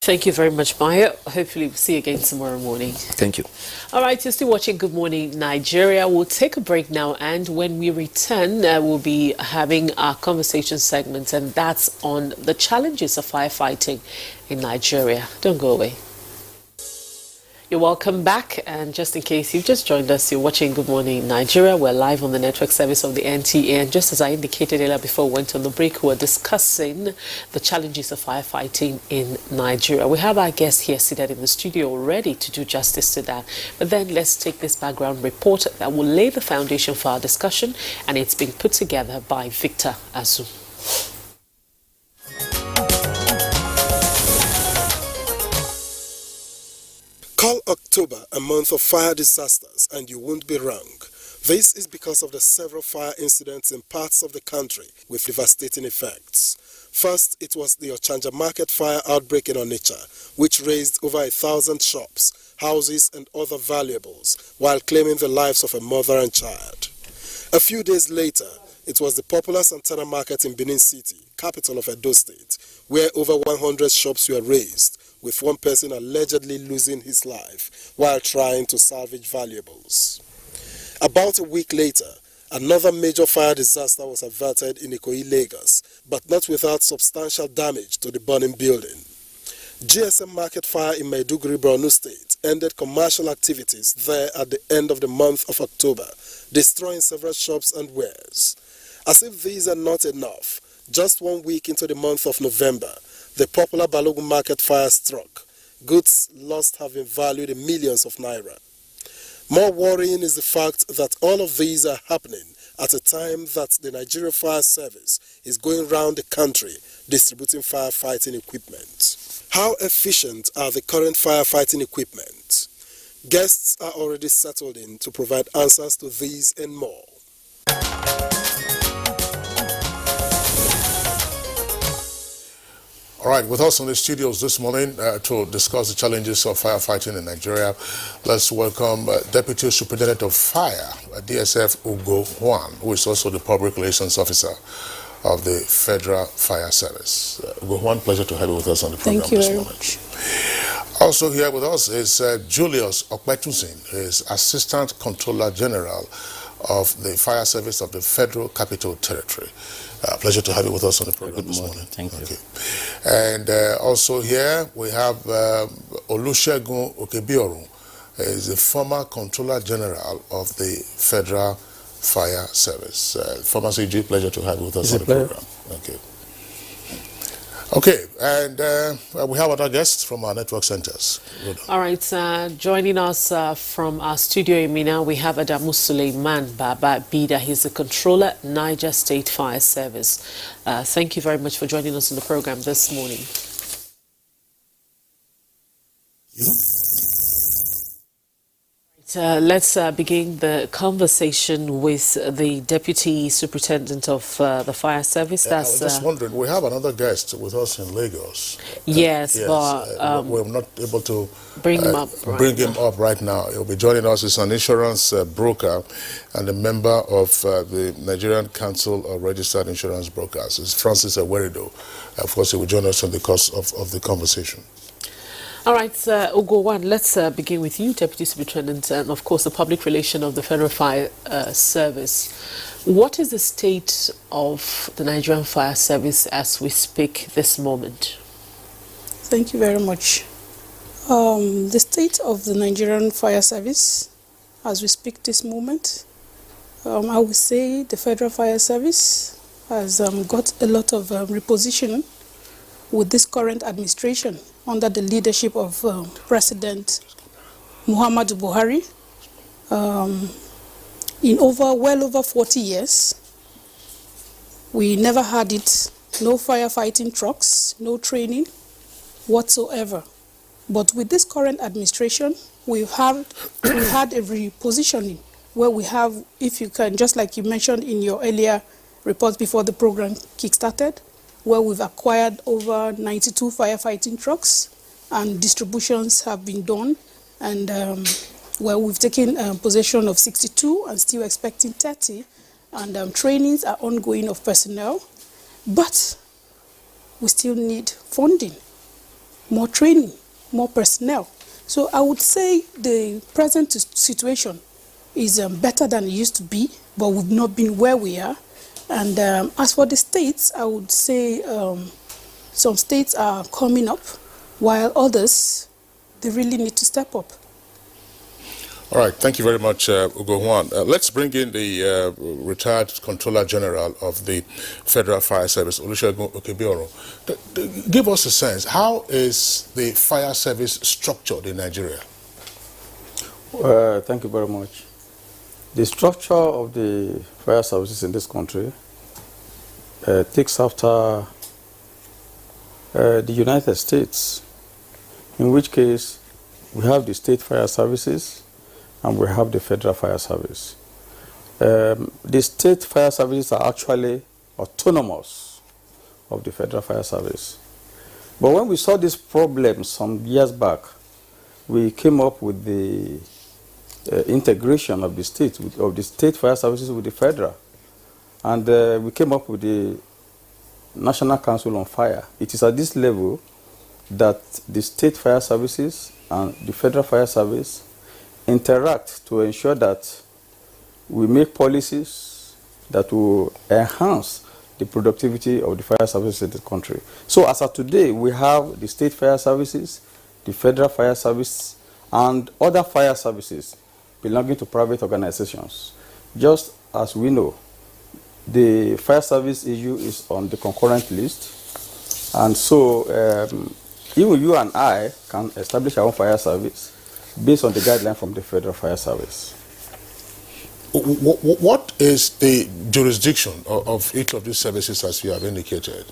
Thank you very much, Maya. Hopefully we'll see you again tomorrow morning. Thank you. All right, you're still watching Good Morning Nigeria. We'll take a break now, and when we return, we'll be having our conversation segment, and that's on the challenges of firefighting in Nigeria. Don't go away. You're welcome back, and just in case you've just joined us, you're watching Good Morning Nigeria. We're live on the network service of the NTA, and just as I indicated earlier before we went on the break, we're discussing the challenges of firefighting in Nigeria. We have our guest here seated in the studio ready to do justice to that. But then let's take this background report that will lay the foundation for our discussion, and it's been put together by Victor Azu. Call October a month of fire disasters and you won't be wrong. This is because of the several fire incidents in parts of the country with devastating effects. First, it was the Ochanja Market fire outbreak in Onitsha, which razed over 1,000 shops, houses and other valuables while claiming the lives of a mother and child. A few days later, it was the popular Santana Market in Benin City, capital of Edo State, where over 100 shops were razed, with one person allegedly losing his life while trying to salvage valuables. About a week later, another major fire disaster was averted in Ikoyi, Lagos, but not without substantial damage to the burning building. GSM Market fire in Maiduguri, Borno State ended commercial activities there at the end of the month of October, destroying several shops and wares. As if these are not enough, just 1 week into the month of November, the popular Balogun Market fire struck. Goods lost have been valued in millions of naira. More worrying is the fact that all of these are happening at a time that the Nigeria Fire Service is going around the country distributing firefighting equipment. How efficient are the current firefighting equipment? Guests are already settled in to provide answers to these and more. All right, with us in the studios this morning to discuss the challenges of firefighting in Nigeria, let's welcome Deputy Superintendent of Fire, DSF Ugo Juan, who is also the Public Relations Officer of the Federal Fire Service. Ugo Juan, pleasure to have you with us on the program this morning. Thank you very much. Also here with us is Julius Opetunsin, who is Assistant Controller General of the Fire Service of the Federal Capital Territory. Pleasure to have you with us on the program this morning. Thank you. And also here we have Olusegun Okebioru, is the former Controller General of the Federal Fire Service. Former CG, pleasure to have you with us on the program. Okay, and we have other guests from our network centers. All right, joining us from our studio in Mina, we have Adamu Suleiman Baba Bida. He's the Controller, Niger State Fire Service. Thank you very much for joining us on the program this morning. Let's begin the conversation with the Deputy Superintendent of the Fire Service. I was just wondering, we have another guest with us in Lagos. Yes, but we're not able to bring him up right now. He'll be joining us. He's an insurance broker and a member of the Nigerian Council of Registered Insurance Brokers. It's Francis Ewerido. Of course, he will join us in the course of the conversation. All right, Ugo Juan, let's begin with you, Deputy Superintendent, and of course the Public Relation of the Federal Fire Service. What is the state of the Nigerian Fire Service as we speak this moment? Thank you very much. The state of the Nigerian Fire Service as we speak this moment, I would say the Federal Fire Service has got a lot of repositioning with this current administration under the leadership of President Muhammadu Buhari. In well over 40 years, we never had it, no firefighting trucks, no training whatsoever. But with this current administration, we had a repositioning where we have, if you can, just like you mentioned in your earlier reports before the program kick-started, where we've acquired over 92 firefighting trucks and distributions have been done, and where we've taken possession of 62 and still expecting 30, and trainings are ongoing of personnel, but we still need funding. more training, more personnel. So I would say the present situation is better than it used to be, but we've not been where we are. And as for the states, I would say some states are coming up, while others, they really need to step up. All right, thank you very much, Ugo Juan. Let's bring in the retired Controller General of the Federal Fire Service, Olusegun Okebioro. Give us a sense, how is the fire service structured in Nigeria? Thank you very much. The structure of the fire services in this country takes after the United States, in which case we have the state fire services and we have the federal fire service. The state fire services are actually autonomous of the federal fire service. But when we saw this problem some years back, we came up with the integration of the state fire services with the federal. And we came up with the National Council on Fire. It is at this level that the state fire services and the federal fire service interact to ensure that we make policies that will enhance the productivity of the fire services in the country. So as of today, we have the state fire services, the federal fire service, and other fire services belonging to private organizations. Just as we know, the fire service issue is on the concurrent list, and so even you and I can establish our own fire service based on the guideline from the Federal Fire Service. What is the jurisdiction of each of these services as you have indicated?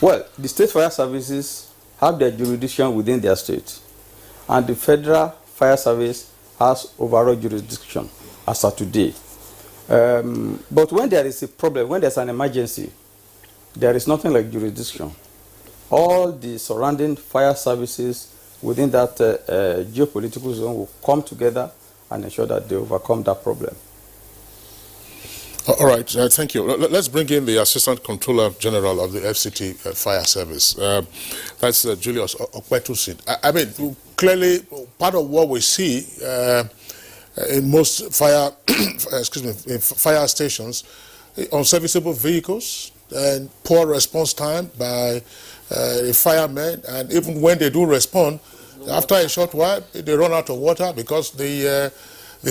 Well, the state fire services have their jurisdiction within their state, and the Federal Fire Service has overall jurisdiction as of today. But when there is a problem, when there's an emergency, there is nothing like jurisdiction. All the surrounding fire services within that geopolitical zone will come together and ensure that they overcome that problem. All right, thank you. Let's bring in the Assistant Controller General of the FCT Fire Service. That's Julius Opetunsin. I mean, clearly, part of what we see in most fire, fire stations, unserviceable vehicles and poor response time by the firemen, and even when they do respond, after a short while, they run out of water because the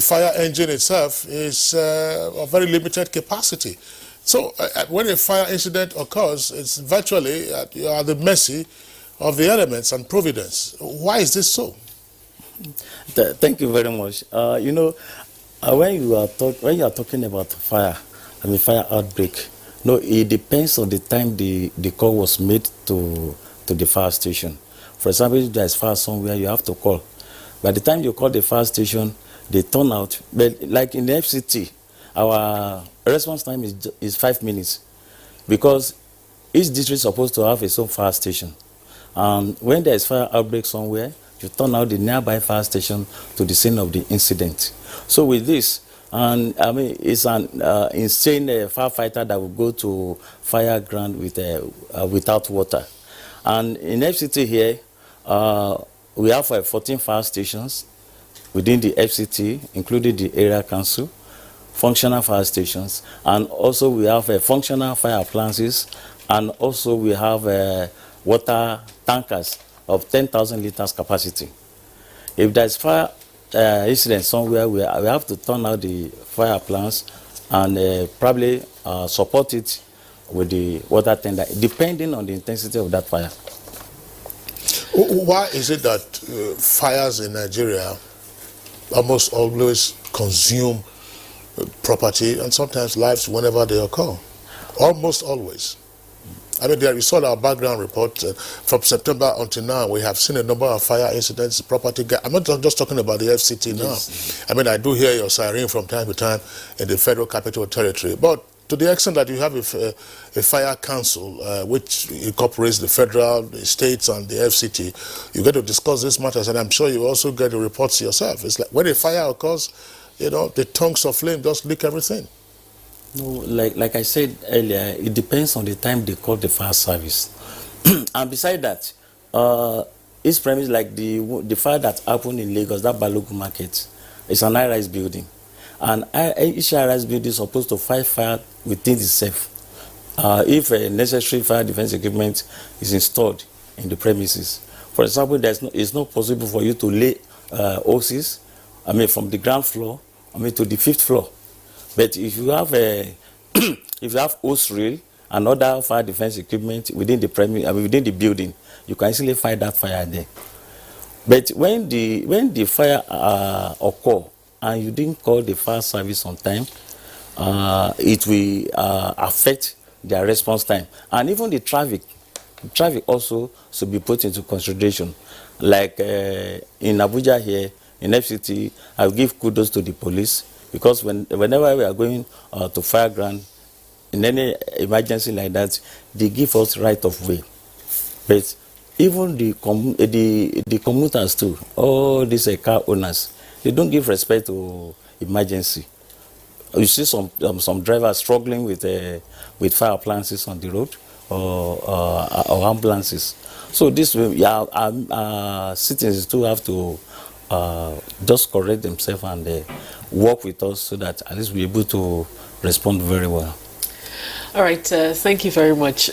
fire engine itself is of very limited capacity. So when a fire incident occurs, it's virtually you are at the mercy of the elements and providence. Why is this so? Thank you very much. You know, when you are talking about fire, I mean fire outbreak, no, it depends on the time the call was made to the fire station. For example, if there is fire somewhere, you have to call. By the time you call the fire station, they turn out. But like in the FCT, our response time is 5 minutes, because each district is supposed to have its own fire station. And when there is fire outbreak somewhere, you turn out the nearby fire station to the scene of the incident. So with this, and I mean, it's an insane firefighter that will go to fire ground with without water. And in FCT here, we have 14 fire stations within the FCT, including the area council, functional fire stations, and also we have functional fire appliances, and also we have water tankers of 10,000 liters capacity. If there's fire incident somewhere, we have to turn out the fire plants and probably support it with the water tender, depending on the intensity of that fire. Why is it that fires in Nigeria almost always consume property and sometimes lives whenever they occur? Almost always. I mean, you saw our background report from September until now. We have seen a number of fire incidents, property. I'm not just talking about the FCT now. Yes. I mean, I do hear your siren from time to time in the Federal Capital Territory. But to the extent that you have a fire council, which incorporates the federal, the states, and the FCT, you get to discuss these matters. And I'm sure you also get the reports yourself. It's like when a fire occurs, you know, the tongues of flame just lick everything. No, like I said earlier, it depends on the time they call the fire service. And beside that, each premise, like the fire that happened in Lagos, that Balogun market, it's an high-rise building. And each high-rise building is supposed to fight fire within itself. If a necessary fire defense equipment is installed in the premises. For example, it's not possible for you to lay hoses, from the ground floor, to the 5th floor. But if you have if you have hose reel and other fire defense equipment within the within the building, you can easily fight that fire there. But when the fire occur and you didn't call the fire service on time, it will affect their response time. And even the traffic also should be put into consideration. Like in Abuja here, in FCT, I will give kudos to the police, because whenever we are going to fire ground, in any emergency like that, they give us right of way. But even the commuters too, all these car owners, they don't give respect to emergency. You see some drivers struggling with fire appliances on the road or ambulances. So this way, citizens too have to just correct themselves and work with us so that at least we're able to respond very well. All right, thank you very much.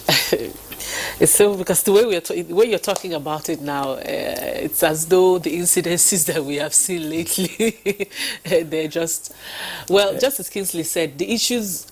It's so, because the way you're talking about it now, it's as though the incidences that we have seen lately, they're just, well, just as Kingsley said, the issues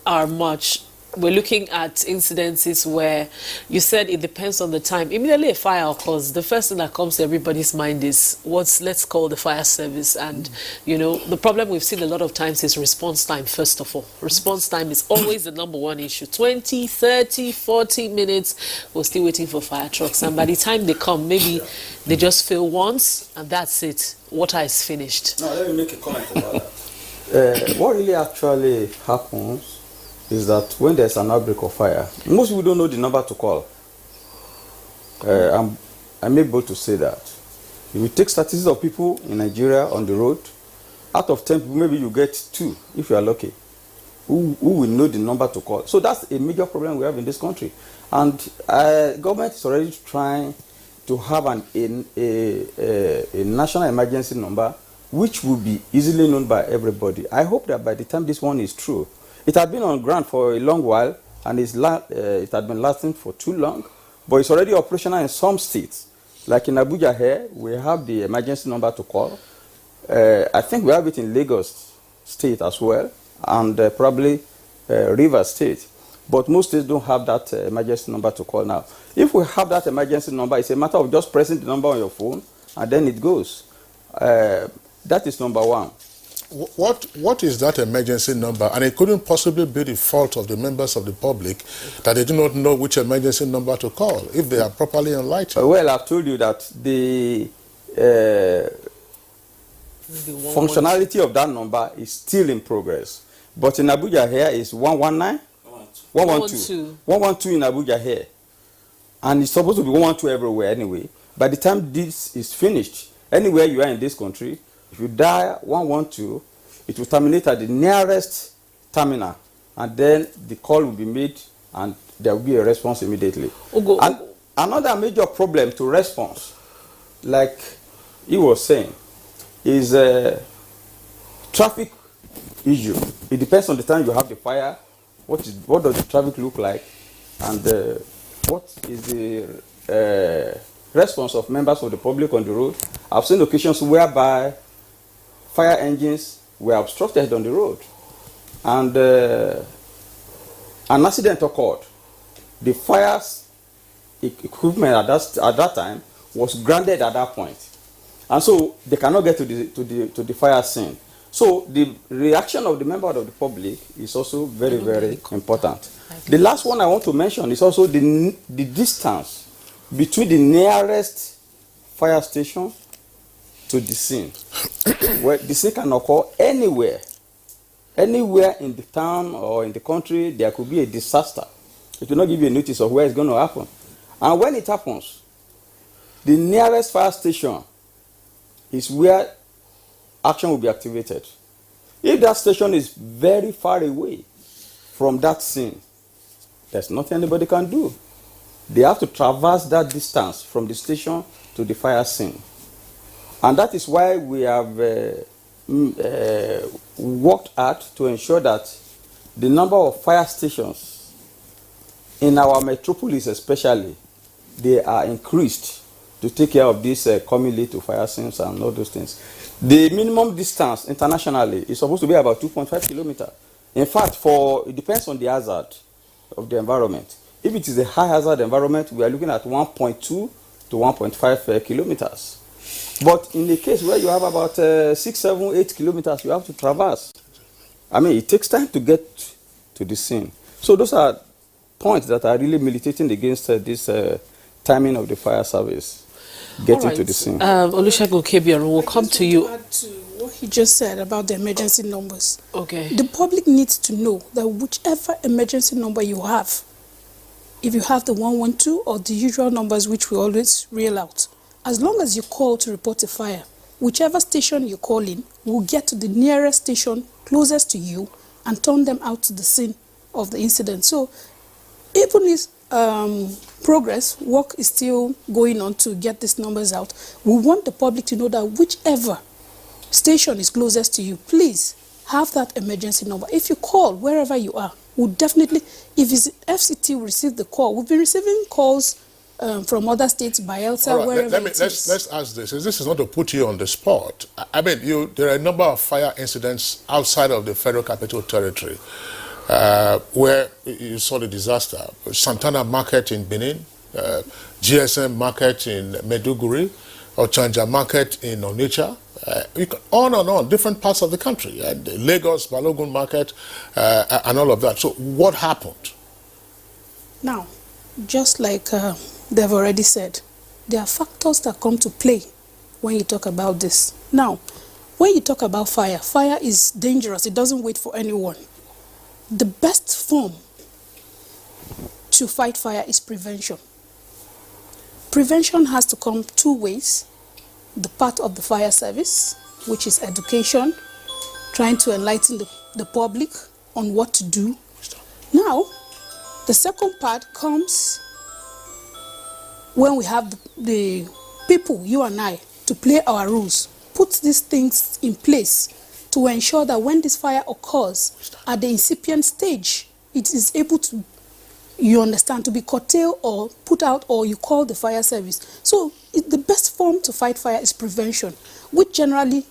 are much. We're looking at incidences where you said it depends on the time. Immediately a fire occurs, the first thing that comes to everybody's mind is let's call the fire service. And the problem we've seen a lot of times is response time. First of all, response time is always the number one issue. 20, 30, 40 minutes, we're still waiting for fire trucks, and by the time they come, maybe they just fail once and that's it. Water is finished. Now let me make a comment about that. What really actually happens is that when there's an outbreak of fire, most people don't know the number to call. I'm able to say that. If you take statistics of people in Nigeria on the road, out of 10 people, maybe you get 2, if you are lucky, who will know the number to call. So that's a major problem we have in this country. And government is already trying to have a national emergency number which will be easily known by everybody. I hope that by the time this one is true, it had been on ground for a long while, and it had been lasting for too long, but it's already operational in some states. Like in Abuja here, we have the emergency number to call. I think we have it in Lagos State as well, and probably Rivers State. But most states don't have that emergency number to call now. If we have that emergency number, it's a matter of just pressing the number on your phone, and then it goes. That is number one. What is that emergency number? And it couldn't possibly be the fault of the members of the public that they do not know which emergency number to call if they are properly enlightened. Well, I've told you that the functionality of that number is still in progress. But in Abuja here is 119? 112. 112 in Abuja here. And it's supposed to be 112 everywhere anyway. By the time this is finished, anywhere you are in this country, if you dial 112, it will terminate at the nearest terminal, and then the call will be made, and there will be a response immediately. And another major problem to response, like he was saying, is a traffic issue. It depends on the time you have the fire. What does the traffic look like, and what is the response of members of the public on the road? I've seen occasions whereby fire engines were obstructed on the road, and an accident occurred. The fire's equipment at that time was grounded at that point, and so they cannot get to the fire scene. So the reaction of the member of the public is also very, very important. The last one I want to mention is also the distance between the nearest fire station to the scene. Where the scene can occur anywhere in the town or in the country. There could be a disaster. It will not give you a notice of where it's going to happen. And when it happens, the nearest fire station is where action will be activated. If that station is very far away from that scene, there's nothing anybody can do. They have to traverse that distance from the station to the fire scene. And that is why we have worked hard to ensure that the number of fire stations in our metropolis especially, they are increased to take care of this coming late to fire scenes and all those things. The minimum distance internationally is supposed to be about 2.5 kilometers. In fact, it depends on the hazard of the environment. If it is a high hazard environment, we are looking at 1.2 to 1.5 kilometers. But in the case where you have about 6, 7, 8 kilometers, you have to traverse. I mean, it takes time to get to the scene. So those are points that are really militating against this timing of the fire service getting to the scene. Olusegun Kebiorun, we'll come to you. Add to what he just said about the emergency numbers. Okay. The public needs to know that whichever emergency number you have, if you have the 112 or the usual numbers which we always reel out, as long as you call to report a fire, whichever station you call in will get to the nearest station closest to you and turn them out to the scene of the incident. So even if work is still going on to get these numbers out, we want the public to know that whichever station is closest to you, please have that emergency number. If you call wherever you are, we'll definitely, if it's FCT, will receive the call. We've been receiving calls from other states, Bayelsa, Right, wherever let's ask this. This is not to put you on the spot. I mean, there are a number of fire incidents outside of the Federal Capital Territory where you saw the disaster. Santana Market in Benin, GSM Market in Maiduguri, Ochanja Market in Onitsha, on and on, different parts of the country, and Lagos, Balogun Market, and all of that. So what happened? Now, just like they've already said, there are factors that come to play when you talk about this. Now, when you talk about fire, fire is dangerous. It doesn't wait for anyone. The best form to fight fire is prevention. Prevention has to come two ways. The part of the fire service, which is education, trying to enlighten the public on what to do. Now, the second part comes when we have the people, you and I, to play our rules, put these things in place to ensure that when this fire occurs at the incipient stage, it is able to, you understand, to be curtailed or put out, or you call the fire service. So the best form to fight fire is prevention, which generally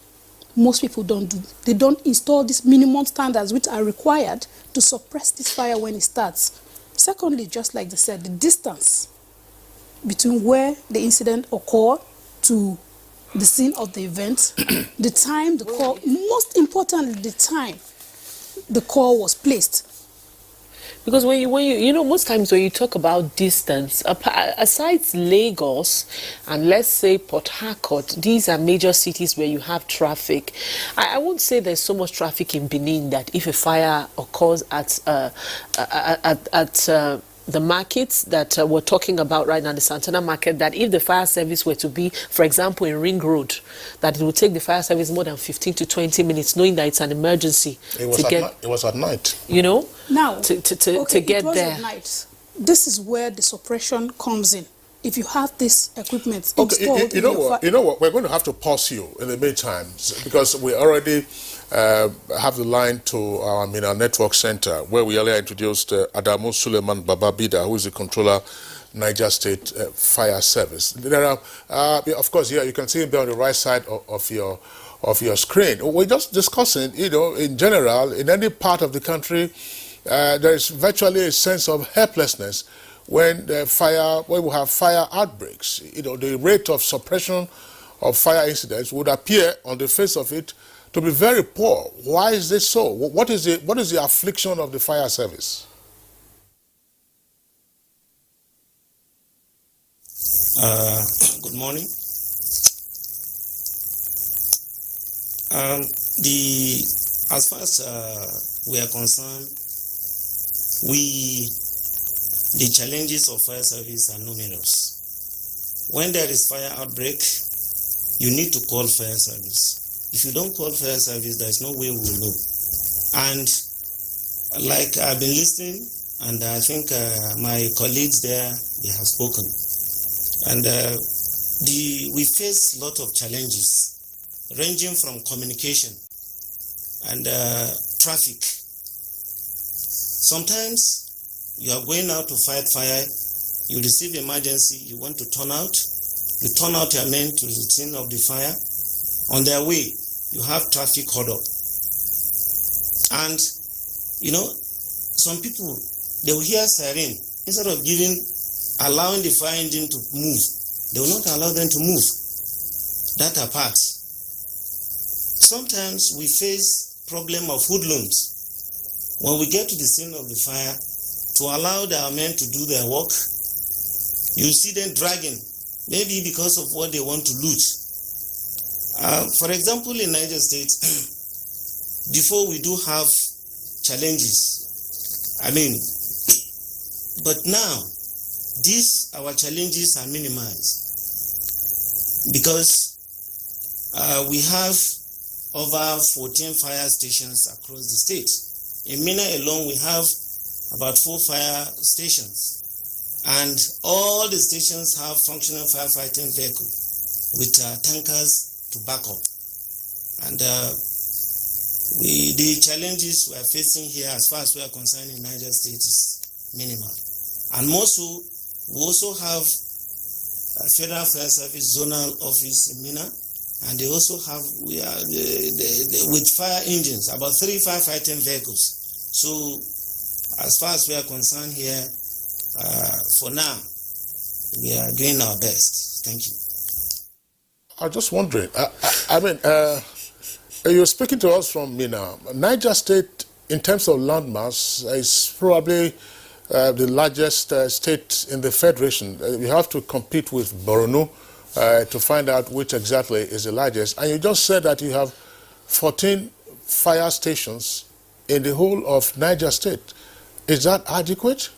most people don't do. They don't install these minimum standards which are required to suppress this fire when it starts. Secondly, just like they said, the distance between where the incident occurred to the scene of the event, the time the call, most importantly, the time the call was placed. Because when you most times when you talk about distance, aside Lagos and let's say Port Harcourt, these are major cities where you have traffic. I won't say there's so much traffic in Benin that if a fire occurs at the markets that we're talking about right now, the Santana Market, that if the fire service were to be, for example, in Ring Road, that it would take the fire service more than 15 to 20 minutes, knowing that it's an emergency. It was at night. You know? Now, to get it was there. At night. This is where the suppression comes in. If you have this equipment installed, you know what? We're going to have to pause you in the meantime because we already have the line to our network center where we earlier introduced Adamu Suleiman Bababida, who is the controller, Niger State Fire Service. There are, of course, yeah, you can see him there on the right side of your screen. We're just discussing, in general, in any part of the country, there is virtually a sense of helplessness when we have fire outbreaks. The rate of suppression of fire incidents would appear on the face of it to be very poor. Why is this so? What is the affliction of the fire service? Good morning. As far as we are concerned, the challenges of fire service are numerous. When there is fire outbreak, you need to call fire service. If you don't call fire service, there is no way we will know. And like I've been listening, and I think my colleagues there, they have spoken. And we face a lot of challenges ranging from communication and traffic. Sometimes you are going out to fight fire, you receive emergency, you want to turn out, you turn out your men to the scene of the fire. On their way, you have traffic hold up. And, some people, they will hear siren. Instead of allowing the fire engine to move, they will not allow them to move. That apart. Sometimes we face problem of hoodlums. When we get to the scene of the fire, to allow our men to do their work, you see them dragging, maybe because of what they want to loot. For example, in Niger State, before we do have challenges, but now, our challenges are minimized because we have over 14 fire stations across the state. In Mina alone, we have about 4 fire stations, and all the stations have functional firefighting vehicles with tankers to back up. And the challenges we are facing here, as far as we are concerned in Niger State, is minimal. And more so, we also have a Federal Fire Service Zonal Office in Mina, and they also have, with fire engines, about 3 firefighting vehicles. So, as far as we are concerned here, for now, we are doing our best. Thank you. I'm just wondering, you're speaking to us from Mina. Niger State, in terms of landmass, is probably the largest state in the Federation. You have to compete with Borno to find out which exactly is the largest. And you just said that you have 14 fire stations in the whole of Niger State. Is that adequate?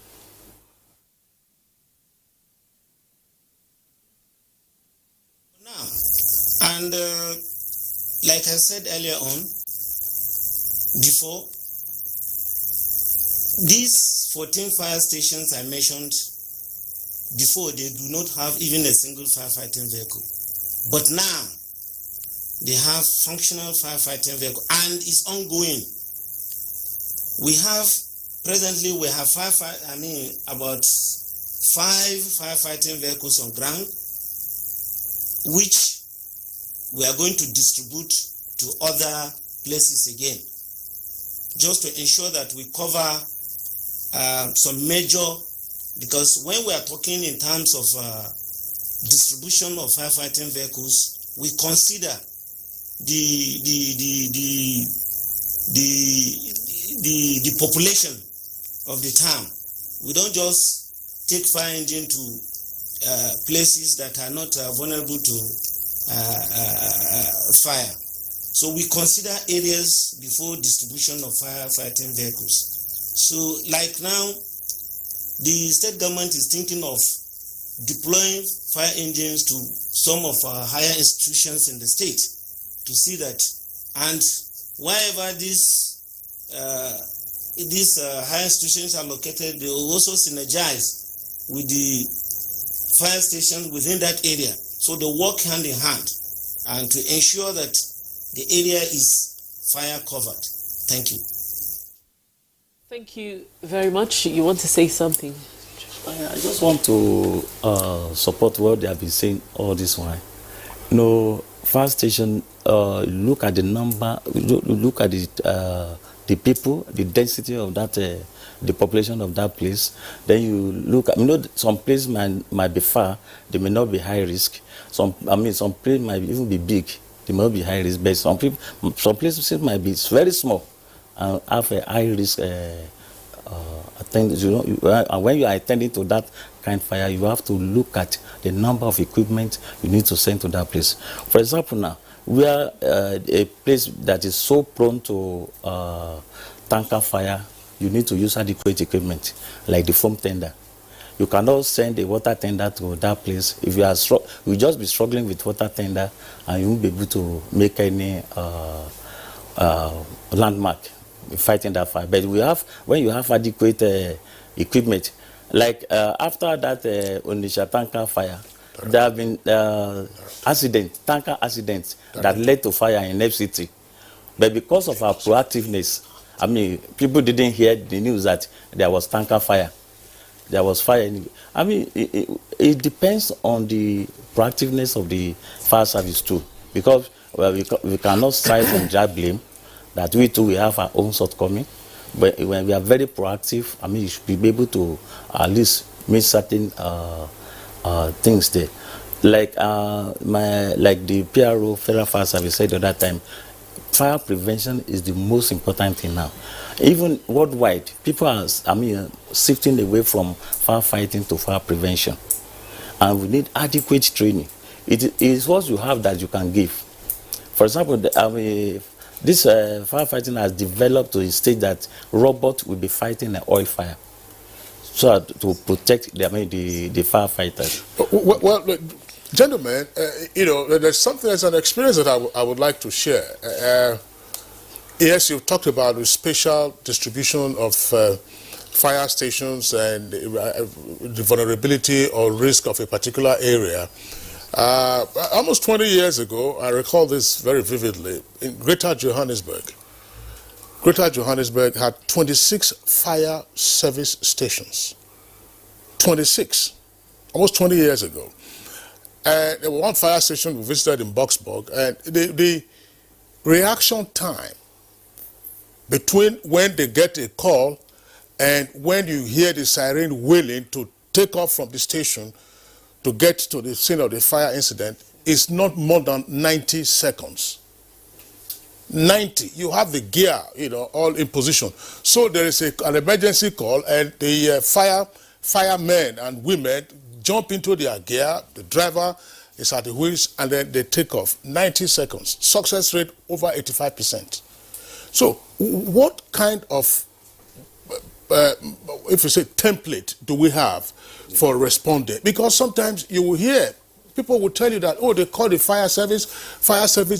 Now, and like I said earlier on, before, these 14 fire stations I mentioned before, they do not have even a single firefighting vehicle. But now, they have functional firefighting vehicle, and it's ongoing. Presently we have about 5 firefighting vehicles on ground, which we are going to distribute to other places again, just to ensure that we cover some major, because when we are talking in terms of distribution of firefighting vehicles, we consider the population of the town. We don't just take fire engine to places that are not vulnerable to fire. So we consider areas before distribution of firefighting vehicles. So like now, the state government is thinking of deploying fire engines to some of our higher institutions in the state to see that, and wherever these higher institutions are located, they will also synergize with the fire stations within that area. So they work hand in hand and to ensure that the area is fire covered. Thank you. Thank you very much. You want to say something? I just want to support what they have been saying all this while. Fire station, look at the number, look at the people, the density of that, the population of that place. Then you look at, some places might be far, they may not be high risk. Some places might even be big, they may not be high risk. But some places might be very small and have a high risk. And when you are attending to that kind of fire, you have to look at the number of equipment you need to send to that place. For example, now we are a place that is so prone to tanker fire. You need to use adequate equipment like the foam tender. You cannot send a water tender to that place. If you will just be struggling with water tender, and you won't be able to make any landmark fighting that fire. But when you have adequate equipment, like after that Onitsha tanker fire, There have been tanker accidents that led to fire in FCT. But because of our proactiveness, I mean, people didn't hear the news that there was tanker fire. There was fire. I mean, it depends on the proactiveness of the fire service too. Because we cannot strive from job blame that we too we have our own shortcoming. But when we are very proactive, I mean, you should be able to at least make certain things there. Like the PRO, Federal Fire Service, said at that time, fire prevention is the most important thing now. Even worldwide, people are, shifting away from firefighting to fire prevention. And we need adequate training. It is what you have that you can give. For example, this firefighting has developed to a stage that robots will be fighting an oil fire, so to protect the firefighters. Well, gentlemen, there's something, there's an experience that I would like to share. Yes, you've talked about the spatial distribution of fire stations and the vulnerability or risk of a particular area. Almost 20 years ago, I recall this very vividly, in Greater Johannesburg had 26 fire service stations. 26, almost 20 years ago. And there was one fire station we visited in Boksburg, and the reaction time between when they get a call and when you hear the siren wailing to take off from the station to get to the scene of the fire incident is not more than 90 seconds. 90. You have the gear, all in position. So there is an emergency call, and the firemen and women jump into their gear. The driver is at the wheels, and then they take off. 90 seconds. Success rate over 85%. So what kind of, if you say, template do we have for responding? Because sometimes you will hear, people will tell you that, oh, they called the fire service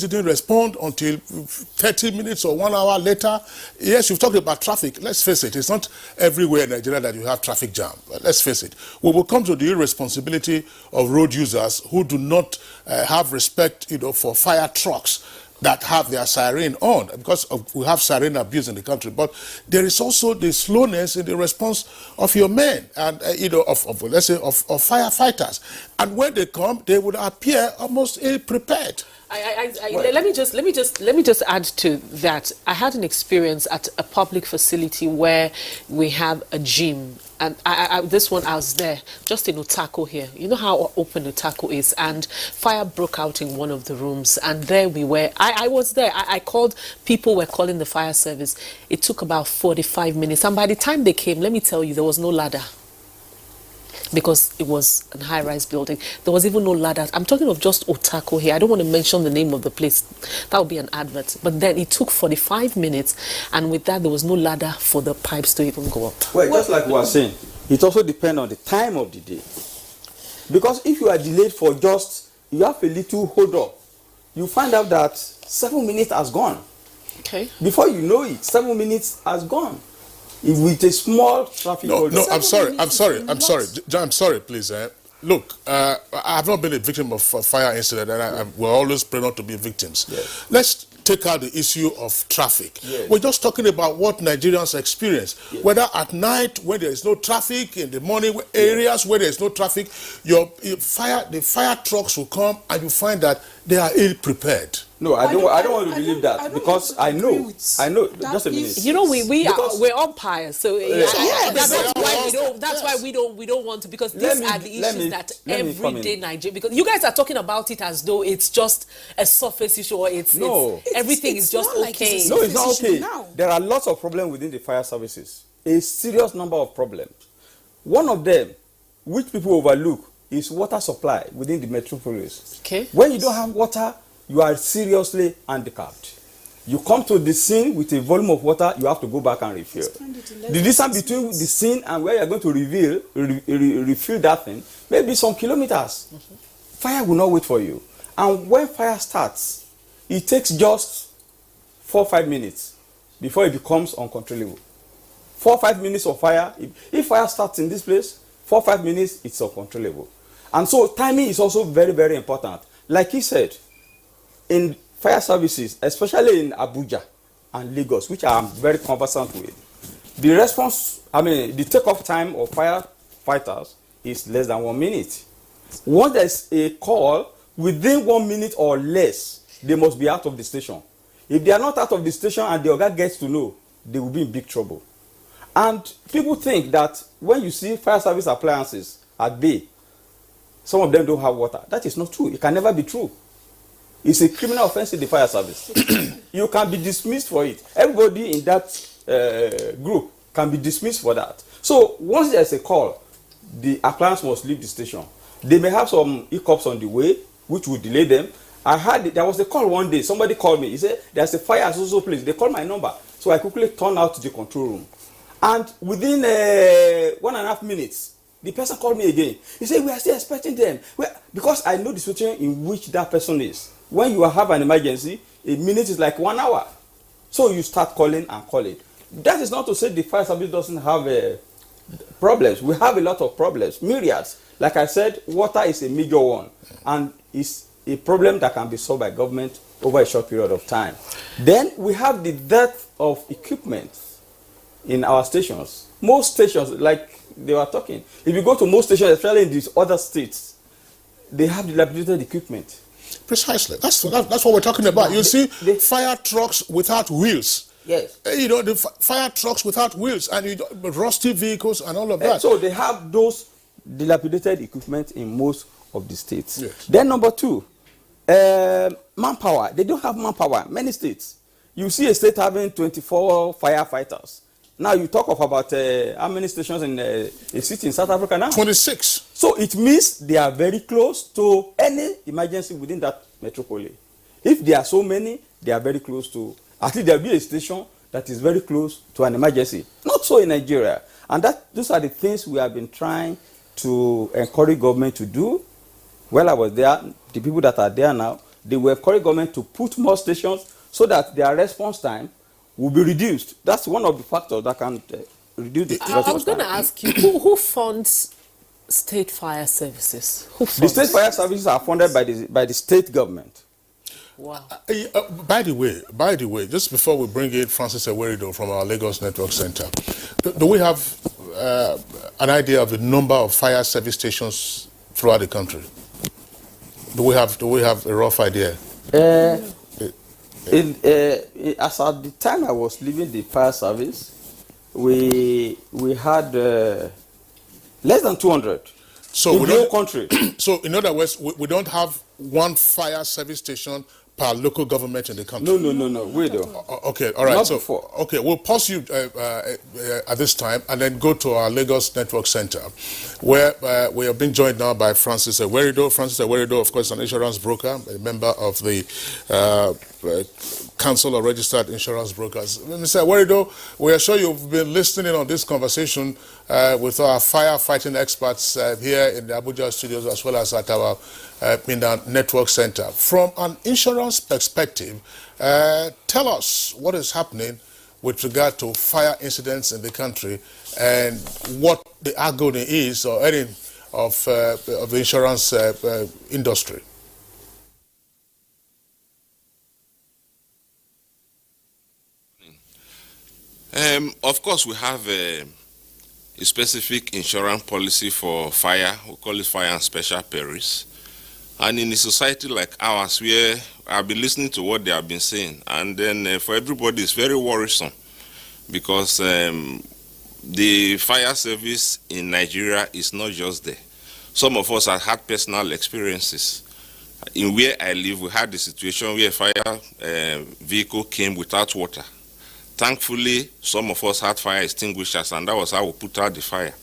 didn't respond until 30 minutes or 1 hour later. Yes, you've talked about traffic. Let's face it, it's not everywhere in Nigeria that you have traffic jam. Let's face it. We will come to the irresponsibility of road users who do not have respect, for fire trucks that have their siren on, because we have siren abuse in the country. But there is also the slowness in the response of your men and let's say of firefighters. And when they come, they would appear almost ill-prepared. Let me just add to that. I had an experience at a public facility where we have a gym, and this one I was there just in Otako here. You know how open Otako is, and fire broke out in one of the rooms, and there we were. I was there. I called. People were calling the fire service. It took about 45 minutes, and by the time they came, let me tell you, there was no ladder. Because it was a high-rise building. There was even no ladder. I'm talking of just Otako here. I don't want to mention the name of the place. That would be an advert. But then it took 45 minutes, and with that, there was no ladder for the pipes to even go up. Well, just like we were saying, it also depends on the time of the day. Because if you are delayed for you have a little hold up, you find out that 7 minutes has gone. Okay. Before you know it, 7 minutes has gone. If with a small traffic No, I'm sorry, please. Look, I have not been a victim of a fire incident, and we're always pray not to be victims. Yes. Let's take out the issue of traffic. Yes. We're just talking about what Nigerians experience. Yes. Whether at night, when there is no traffic, in the morning areas where there is no traffic, the fire trucks will come, and you find that they are ill-prepared. No, I don't want to believe that, because I know. Just a minute. We're umpires, so that's why we don't want to, because these are the issues that everyday Nigeria, because you guys are talking about it as though it's just a surface issue, or everything is just okay. No, it's not okay. There are lots of problems within the fire services. A serious number of problems. One of them, which people overlook, is water supply within the metropolis. Okay. When you don't have water, you are seriously handicapped. You come to the scene with a volume of water, you have to go back and refill. The distance between the scene and where you are going to refill that thing may be some kilometers. Mm-hmm. Fire will not wait for you. And when fire starts, it takes just 4 or 5 minutes before it becomes uncontrollable. 4 or 5 minutes of fire, if fire starts in this place, 4 or 5 minutes, it's uncontrollable. And so timing is also very, very important. Like he said, in fire services, especially in Abuja and Lagos, which I'm very conversant with, the response, the takeoff time of firefighters is less than 1 minute. Once there's a call, within 1 minute or less, they must be out of the station. If they are not out of the station and the oga gets to know, they will be in big trouble. And people think that when you see fire service appliances at bay, some of them don't have water. That is not true. It can never be true. It's a criminal offense in the fire service. You can be dismissed for it. Everybody in that group can be dismissed for that. So once there's a call, the appliance must leave the station. They may have some hiccups on the way, which will delay them. I heard there was a call one day. Somebody called me. He said, there's a fire at so place. They called my number. So I quickly turned out to the control room. And within 1.5 minutes, the person called me again. He said, we are still expecting them. Because I know the situation in which that person is. When you have an emergency, a minute is like 1 hour. So you start calling and calling. That is not to say the fire service doesn't have problems. We have a lot of problems, myriads. Like I said, water is a major one. And it's a problem that can be solved by government over a short period of time. Then we have the dearth of equipment in our stations. Most stations, like they were talking, if you go to most stations, especially in these other states, they have dilapidated equipment. Precisely. That's what we're talking about. You see, fire trucks without wheels. Yes. The fire trucks without wheels and rusty vehicles and all of that. So they have those dilapidated equipment in most of the states. Yes. Then number two, manpower. They don't have manpower. Many states. You see a state having 24 firefighters. Now you talk of about how many stations in a city in South Africa now? 26. So it means they are very close to any emergency within that metropole. If there are so many, they are very close to, at least there will be a station that is very close to an emergency. Not so in Nigeria. And those are the things we have been trying to encourage government to do. While I was there, the people that are there now, they will encourage government to put more stations so that their response time will be reduced. That's one of the factors that can reduce the response time. I was going to ask you, who funds state fire services? Who funds? The state fire services are funded by the state government. Wow. By the way, just before we bring in Francis Ewerido from our Lagos Network Center, do we have an idea of the number of fire service stations throughout the country? Do we have a rough idea? As at the time I was leaving the fire service, we had less than 200 in the whole country. So in other words, we don't have one fire service station per local government in the country. No, we don't. Okay, all right. Not so before. Okay, we'll pause you at this time and then go to our Lagos Network Center, where we are being joined now by Francis Ewerido. Francis Ewerido, of course, an insurance broker, a member of the Council of Registered Insurance Brokers. Mr. Ewerido, we are sure you've been listening on this conversation with our firefighting experts here in the Abuja studios as well as at our Network Center. From an insurance perspective, tell us what is happening with regard to fire incidents in the country and what the agony is or any of the insurance industry. Of course, we have a specific insurance policy for fire. We call it fire and special perils. And in a society like ours, where I've been listening to what they have been saying, and then for everybody, it's very worrisome because the fire service in Nigeria is not just there. Some of us have had personal experiences. In where I live, we had the situation where a fire vehicle came without water. Thankfully, some of us had fire extinguishers, and that was how we put out the fire.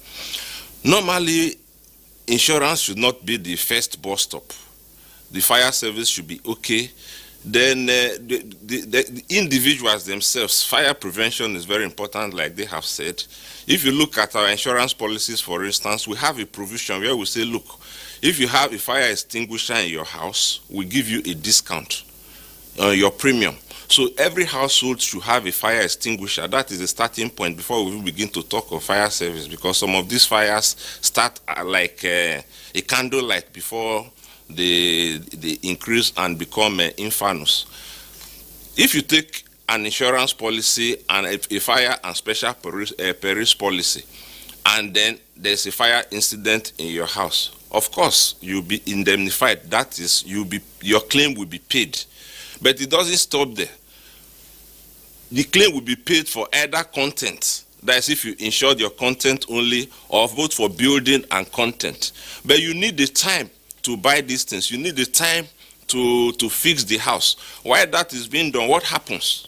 Normally, insurance should not be the first bus stop. The fire service should be okay. Then the individuals themselves, fire prevention is very important, like they have said. If you look at our insurance policies, for instance, we have a provision where we say, look, if you have a fire extinguisher in your house, we give you a discount on your premium. So every household should have a fire extinguisher. That is the starting point before we begin to talk of fire service, because some of these fires start like a candle light before they increase and become infernos. If you take an insurance policy and a fire and special perils policy, and then there's a fire incident in your house, of course you'll be indemnified. That is, your claim will be paid. But it doesn't stop there. The claim will be paid for either content, that is if you insured your content only, or both for building and content. But you need the time to buy these things. You need the time to fix the house. While that is being done, what happens?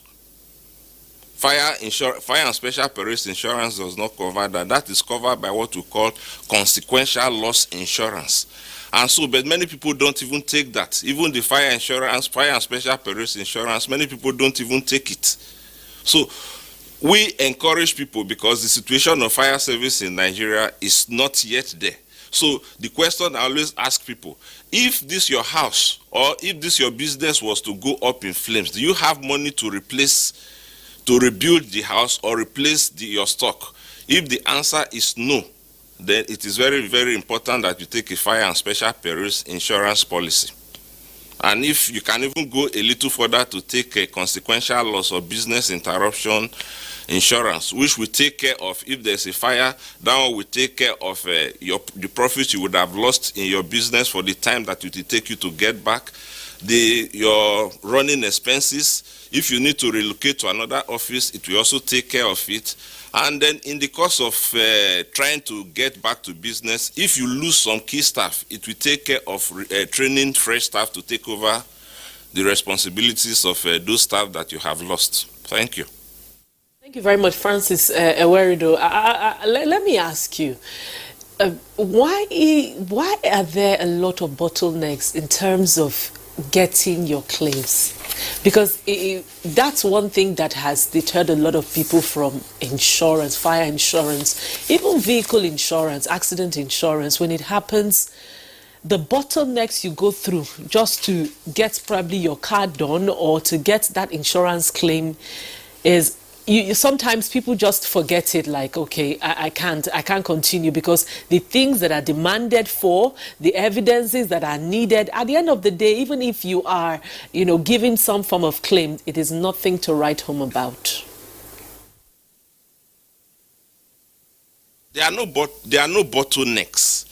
Fire and special perils insurance does not cover that. That is covered by what we call consequential loss insurance. And so, but many people don't even take that. Even the fire insurance, fire and special perils insurance, many people don't even take it. So we encourage people, because the situation of fire service in Nigeria is not yet there. So the question I always ask people, if this your house or if this your business was to go up in flames, do you have money to rebuild the house or replace your stock? If the answer is no, then it is very, very important that you take a fire and special perils insurance policy. And if you can even go a little further to take a consequential loss or business interruption insurance, which will take care of if there's a fire, that one will take care of the profits you would have lost in your business for the time that it will take you to get back, your running expenses. If you need to relocate to another office, it will also take care of it. And then in the course of trying to get back to business, if you lose some key staff, it will take care of training fresh staff to take over the responsibilities of those staff that you have lost. Thank you. Thank you very much, Francis Ewerido. Let me ask you, why are there a lot of bottlenecks in terms of getting your claims? Because that's one thing that has deterred a lot of people from insurance, fire insurance, even vehicle insurance, accident insurance. When it happens, the bottlenecks you go through just to get probably your car done or to get that insurance claim is, sometimes people just forget it, like, okay, I can't continue, because the things that are demanded for, the evidences that are needed, at the end of the day, even if you are, giving some form of claim, it is nothing to write home about. There are no bottlenecks.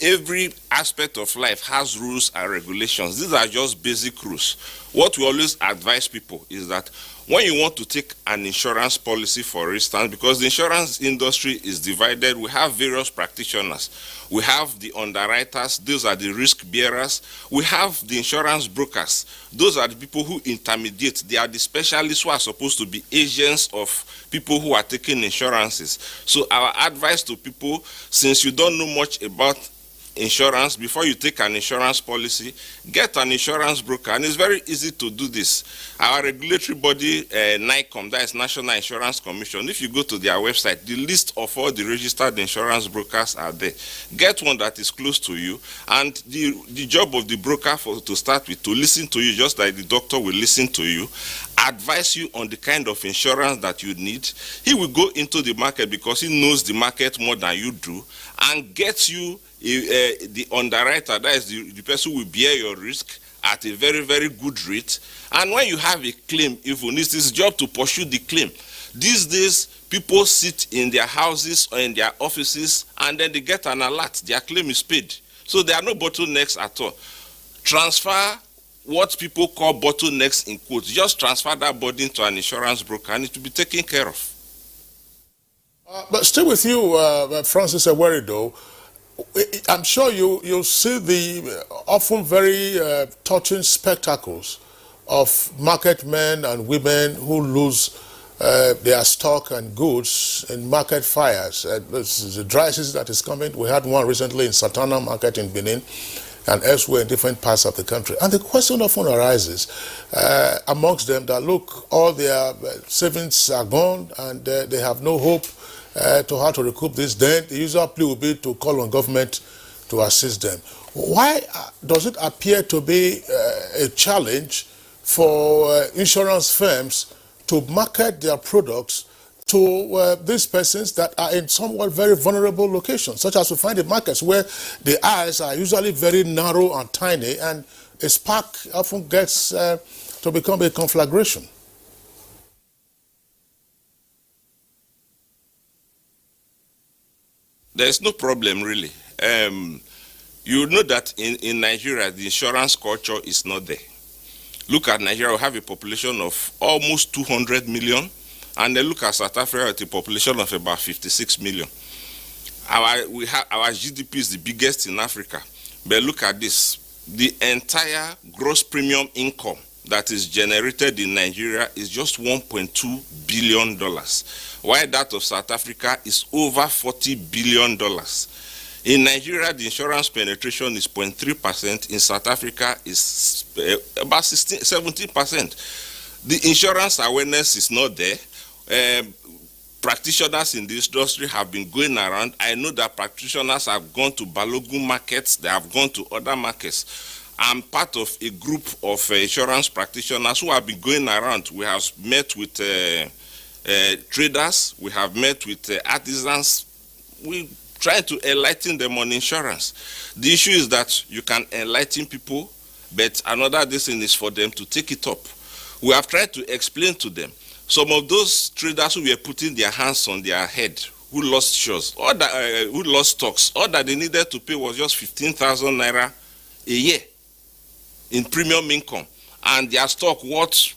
Every aspect of life has rules and regulations. These are just basic rules. What we always advise people is that when you want to take an insurance policy, for instance, because the insurance industry is divided, we have various practitioners. We have the underwriters, those are the risk bearers. We have the insurance brokers. Those are the people who intermediate. They are the specialists who are supposed to be agents of people who are taking insurances. So our advice to people, since you don't know much about insurance, before you take an insurance policy, get an insurance broker. And it's very easy to do this. Our regulatory body, NICOM, that is National Insurance Commission, if you go to their website, the list of all the registered insurance brokers are there. Get one that is close to you, and the job of the broker to start with, to listen to you, just like the doctor will listen to you, advise you on the kind of insurance that you need. He will go into the market, because he knows the market more than you do, and get you the underwriter, that is the person who will bear your risk at a very, very good rate. And when you have a claim, even it's his job to pursue the claim. These days, people sit in their houses or in their offices, and then they get an alert, their claim is paid. So there are no bottlenecks at all. Transfer what people call bottlenecks in quotes. Just transfer that burden to an insurance broker, and it will be taken care of. But still with you, Francis Ewerido, I'm sure you'll see the often very touching spectacles of market men and women who lose their stock and goods in market fires. This is the dry season that is coming. We had one recently in Satana Market in Benin and elsewhere in different parts of the country. And the question often arises amongst them that, look, all their savings are gone and they have no hope to how to recoup this. Then the usual plea will be to call on government to assist them. Why does it appear to be a challenge for insurance firms to market their products to these persons that are in somewhat very vulnerable locations, such as we find in markets where the eyes are usually very narrow and tiny, and a spark often gets to become a conflagration. There's no problem, really. You know that in Nigeria, the insurance culture is not there. Look at Nigeria, we have a population of almost 200 million. And then look at South Africa with a population of about 56 million. Our GDP is the biggest in Africa. But look at this. The entire gross premium income that is generated in Nigeria is just $1.2 billion, while that of South Africa is over $40 billion. In Nigeria, the insurance penetration is 0.3%. In South Africa, is about 17%. The insurance awareness is not there. Practitioners in the industry have been going around. I know that practitioners have gone to Balogun markets, they have gone to other markets. I'm part of a group of insurance practitioners who have been going around. We have met with traders, we have met with artisans. We try to enlighten them on insurance. The issue is that you can enlighten people, but another thing is for them to take it up. We have tried to explain to them. Some of those traders who were putting their hands on their head, who lost shares, or that, who lost stocks, all that they needed to pay was just 15,000 naira a year in premium income, and their stock worth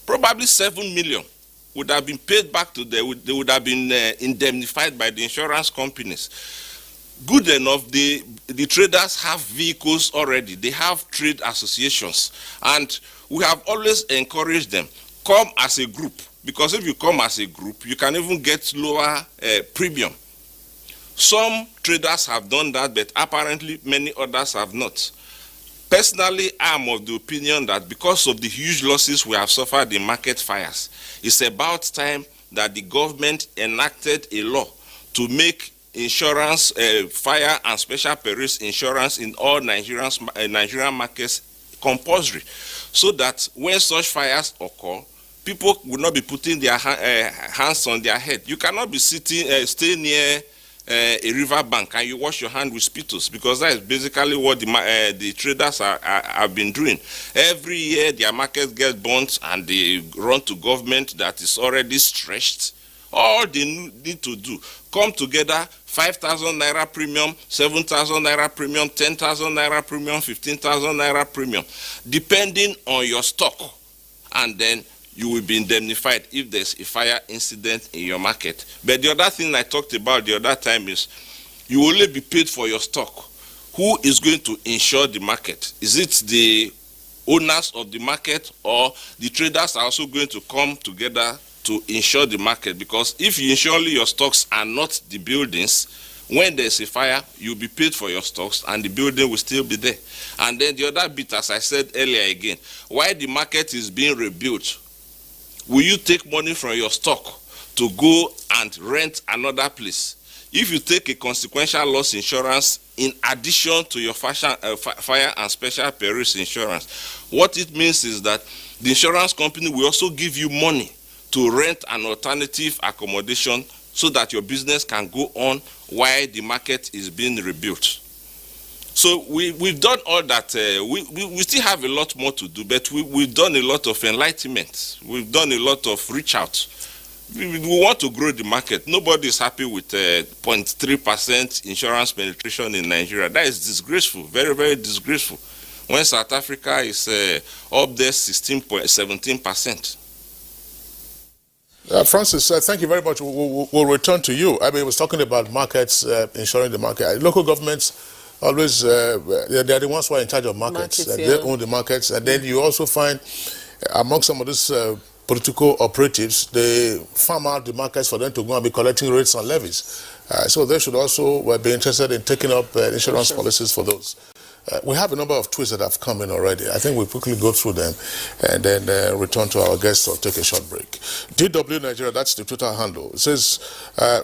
probably 7 million would have been paid back to them. They would have been indemnified by the insurance companies. Good enough, the traders have vehicles already. They have trade associations, and we have always encouraged them. Come as a group, because if you come as a group, you can even get lower premium. Some traders have done that, but apparently many others have not. Personally, I am of the opinion that because of the huge losses we have suffered in market fires, it's about time that the government enacted a law to make insurance, fire and special perils insurance in all Nigerian markets compulsory, so that when such fires occur, people will not be putting their hands on their head. You cannot be stay near a river bank and you wash your hand with spittoons, because that is basically what the traders have been doing. Every year their markets get burnt and they run to government that is already stretched. All they need to do, come together, 5,000 naira premium, 7,000 naira premium, 10,000 naira premium, 15,000 naira premium, depending on your stock, and then you will be indemnified if there's a fire incident in your market. But the other thing I talked about the other time is you will only be paid for your stock. Who is going to insure the market? Is it the owners of the market, or the traders are also going to come together to insure the market? Because if you insure only your stocks and not the buildings, when there's a fire, you'll be paid for your stocks and the building will still be there. And then the other bit, as I said earlier again, while the market is being rebuilt, will you take money from your stock to go and rent another place? If you take a consequential loss insurance in addition to your fire and special perils insurance, what it means is that the insurance company will also give you money to rent an alternative accommodation so that your business can go on while the market is being rebuilt. So we've done all that. We still have a lot more to do, but we've done a lot of enlightenment. We've done a lot of reach out. We want to grow the market. Nobody is happy with 0.3% insurance penetration in Nigeria. That is disgraceful, very, very disgraceful. When South Africa is up there 17%. Francis, thank you very much. We'll return to you. I mean, I was talking about markets, insuring the market. Local governments always, they're the ones who are in charge of markets. They own the markets. And then you also find, among some of these political operatives, they farm out the markets for them to go and be collecting rates and levies. So they should also be interested in taking up insurance policies for those. We have a number of tweets that have come in already. I think we'll quickly go through them and then return to our guests or take a short break. DW Nigeria, that's the Twitter handle. It says,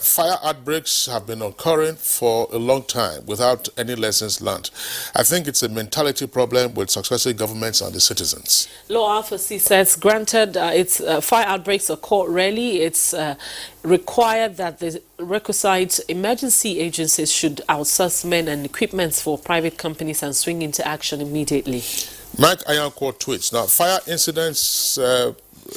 fire outbreaks have been occurring for a long time without any lessons learned. I think it's a mentality problem with successive governments and the citizens. Law Alpha C says, granted, fire outbreaks occur rarely. It's required that the requisite emergency agencies should outsource men and equipment for private companies and swing into action immediately. Mike Ayanko tweets, now fire incidents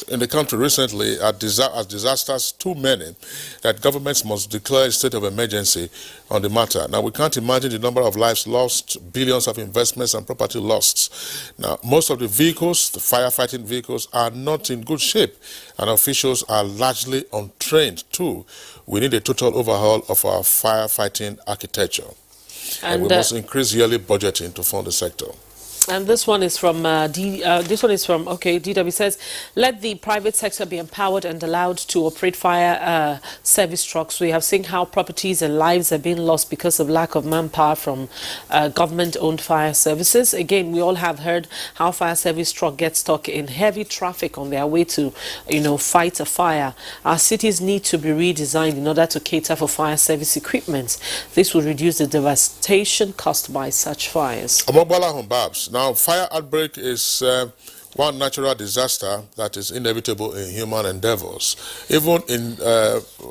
in the country recently are disasters too many that governments must declare a state of emergency on the matter. Now, we can't imagine the number of lives lost, billions of investments and property lost. Now, most of the vehicles, the firefighting vehicles, are not in good shape, and officials are largely untrained too. We need a total overhaul of our firefighting architecture. And we must increase yearly budgeting to fund the sector. And this one is from DW says, let the private sector be empowered and allowed to operate fire service trucks. We have seen how properties and lives are being lost because of lack of manpower from government-owned fire services. Again, we all have heard how fire service truck gets stuck in heavy traffic on their way to, fight a fire. Our cities need to be redesigned in order to cater for fire service equipment. This will reduce the devastation caused by such fires. Now, fire outbreak is one natural disaster that is inevitable in human endeavors. Even in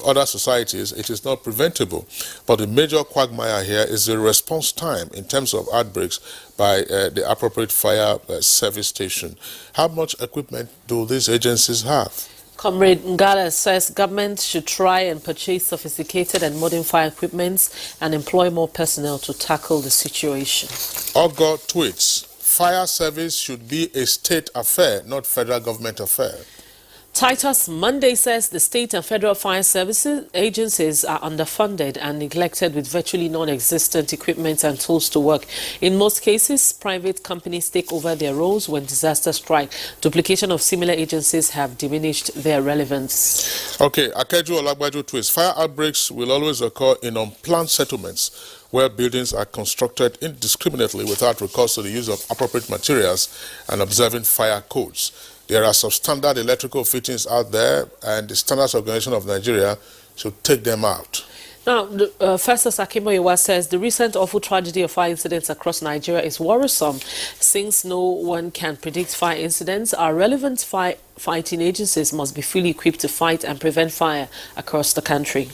other societies, it is not preventable. But the major quagmire here is the response time in terms of outbreaks by the appropriate fire service station. How much equipment do these agencies have? Comrade Ngala says government should try and purchase sophisticated and modern fire equipment and employ more personnel to tackle the situation. Ogo tweets, fire service should be a state affair, not federal government affair. Titus Monday says the state and federal fire services agencies are underfunded and neglected with virtually non-existent equipment and tools to work. In most cases, private companies take over their roles when disasters strike. Duplication of similar agencies have diminished their relevance. Okay, Akeju Olagbaju tweets, fire outbreaks will always occur in unplanned settlements where buildings are constructed indiscriminately without recourse to the use of appropriate materials and observing fire codes. There are substandard electrical fittings out there, and the Standards Organization of Nigeria should take them out. Now, Festus Akimoyewa says the recent awful tragedy of fire incidents across Nigeria is worrisome. Since no one can predict fire incidents, our relevant fighting agencies must be fully equipped to fight and prevent fire across the country.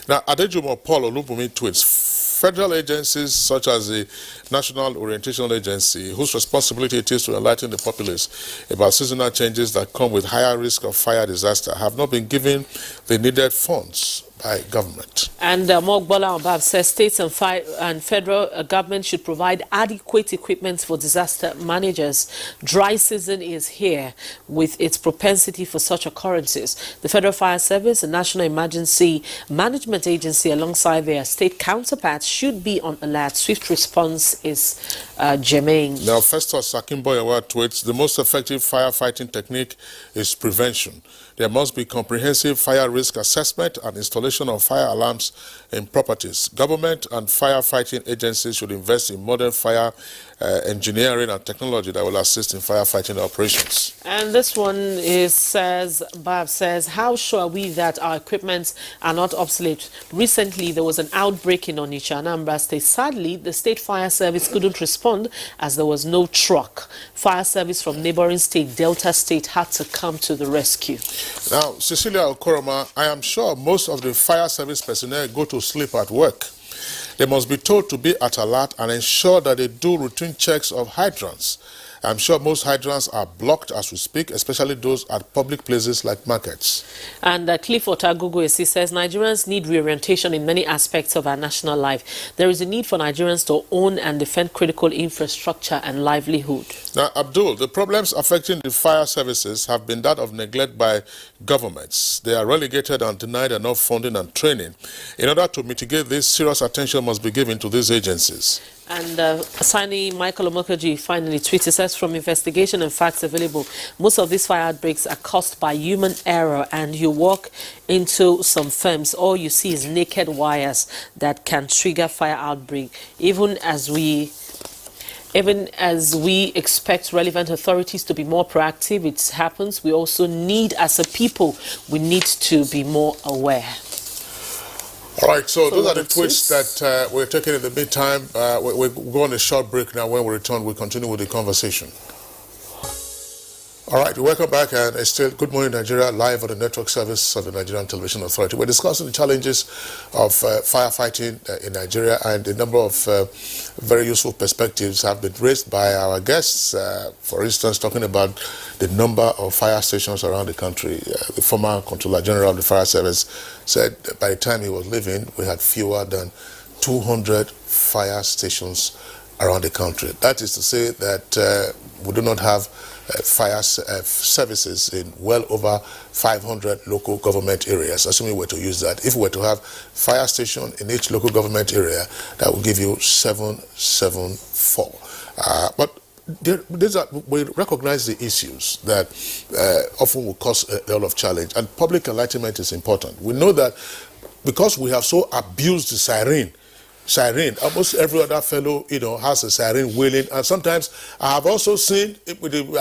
Now, Adejumo Paul Olubumi tweets, federal agencies such as the National Orientation Agency, whose responsibility it is to enlighten the populace about seasonal changes that come with higher risk of fire disaster, have not been given the needed funds by government. And Mogbola Obab says states and federal government should provide adequate equipment for disaster managers. Dry season is here with its propensity for such occurrences. The Federal Fire Service, the National Emergency Management Agency, alongside their state counterparts, should be on alert. Swift response is germane. Now, Festus Akimboyewa tweets, the most effective firefighting technique is prevention. There must be comprehensive fire risk assessment and installation of fire alarms in properties. Government and firefighting agencies should invest in modern fire engineering and technology that will assist in firefighting operations. And this one Bab says, how sure are we that our equipment are not obsolete? Recently, there was an outbreak in Onitsha, Anambra State. Sadly, the state fire service couldn't respond as there was no truck. Fire service from neighboring state, Delta State, had to come to the rescue. Now, Cecilia Okoroma, I am sure most of the fire service personnel go to sleep at work. They must be told to be at alert and ensure that they do routine checks of hydrants. I'm sure most hydrants are blocked as we speak, especially those at public places like markets. And Cliff Otagogoesi says Nigerians need reorientation in many aspects of our national life. There is a need for Nigerians to own and defend critical infrastructure and livelihood. Now, Abdul, the problems affecting the fire services have been that of neglect by governments. They are relegated and denied enough funding and training. In order to mitigate this, serious attention must be given to these agencies. And Sani Michael Omokaji finally tweeted, says, from investigation and facts available, most of these fire outbreaks are caused by human error, and you walk into some firms, all you see is naked wires that can trigger fire outbreak. Even as we even as we expect relevant authorities to be more proactive, it happens, we also need, as a people, we need to be more aware. All right, so those are the twists that we're taking in the meantime. We're going on a short break now. When we return, we'll continue with the conversation. All right, welcome back, and it's still Good Morning Nigeria, live on the network service of the Nigerian Television Authority. We're discussing the challenges of firefighting in Nigeria, and a number of very useful perspectives have been raised by our guests. For instance, talking about the number of fire stations around the country. The former Controller General of the Fire Service said that by the time he was leaving, we had fewer than 200 fire stations around the country. That is to say that we do not have fire services in well over 500 local government areas, assuming we were to use that. If we were to have fire station in each local government area, that would give you 774. But we recognize the issues that often will cause a lot of challenge, and public enlightenment is important. We know that because we have so abused the siren, almost every other fellow, has a siren wailing. And sometimes I have also seen, I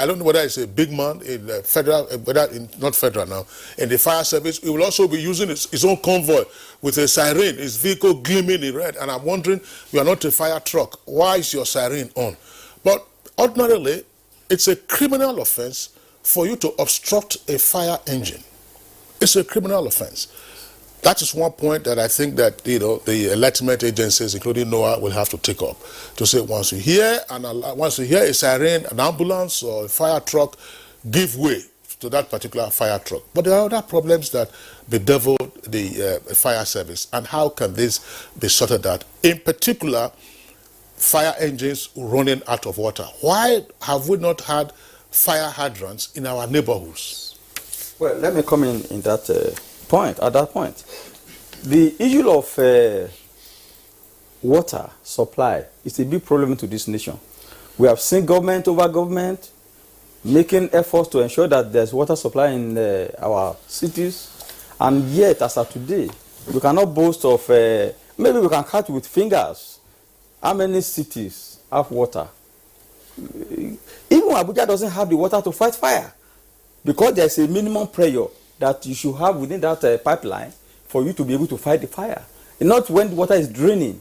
don't know whether it's a big man in federal, not federal now, in the fire service, he will also be using his own convoy with a siren, his vehicle gleaming in red. And I'm wondering, you are not a fire truck. Why is your siren on? But ordinarily, it's a criminal offense for you to obstruct a fire engine. It's a criminal offense. That is one point that I think that the enlightenment agencies, including NOAA, will have to take up. To say once you hear a siren, an ambulance or a fire truck, give way to that particular fire truck. But there are other problems that bedevil the fire service, and how can this be sorted out? In particular, fire engines running out of water. Why have we not had fire hydrants in our neighborhoods? Well, let me come in that point. At that point, the issue of water supply is a big problem to this nation. We have seen government over government making efforts to ensure that there's water supply in our cities, and yet as of today, we cannot boast of, maybe we can count with fingers how many cities have water. Even Abuja doesn't have the water to fight fire, because there's a minimum pressure that you should have within that pipeline for you to be able to fight the fire, and not when the water is draining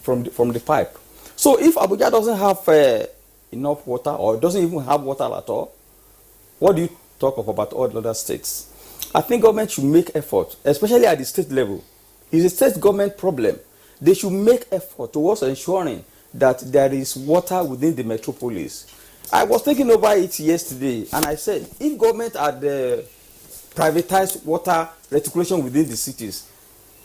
from the pipe. So if Abuja doesn't have enough water, or doesn't even have water at all, what do you talk about all the other states? I think government should make effort, especially at the state level. It's a state government problem. They should make effort towards ensuring that there is water within the metropolis. I was thinking over it yesterday, and I said, if government had privatized water reticulation within the cities,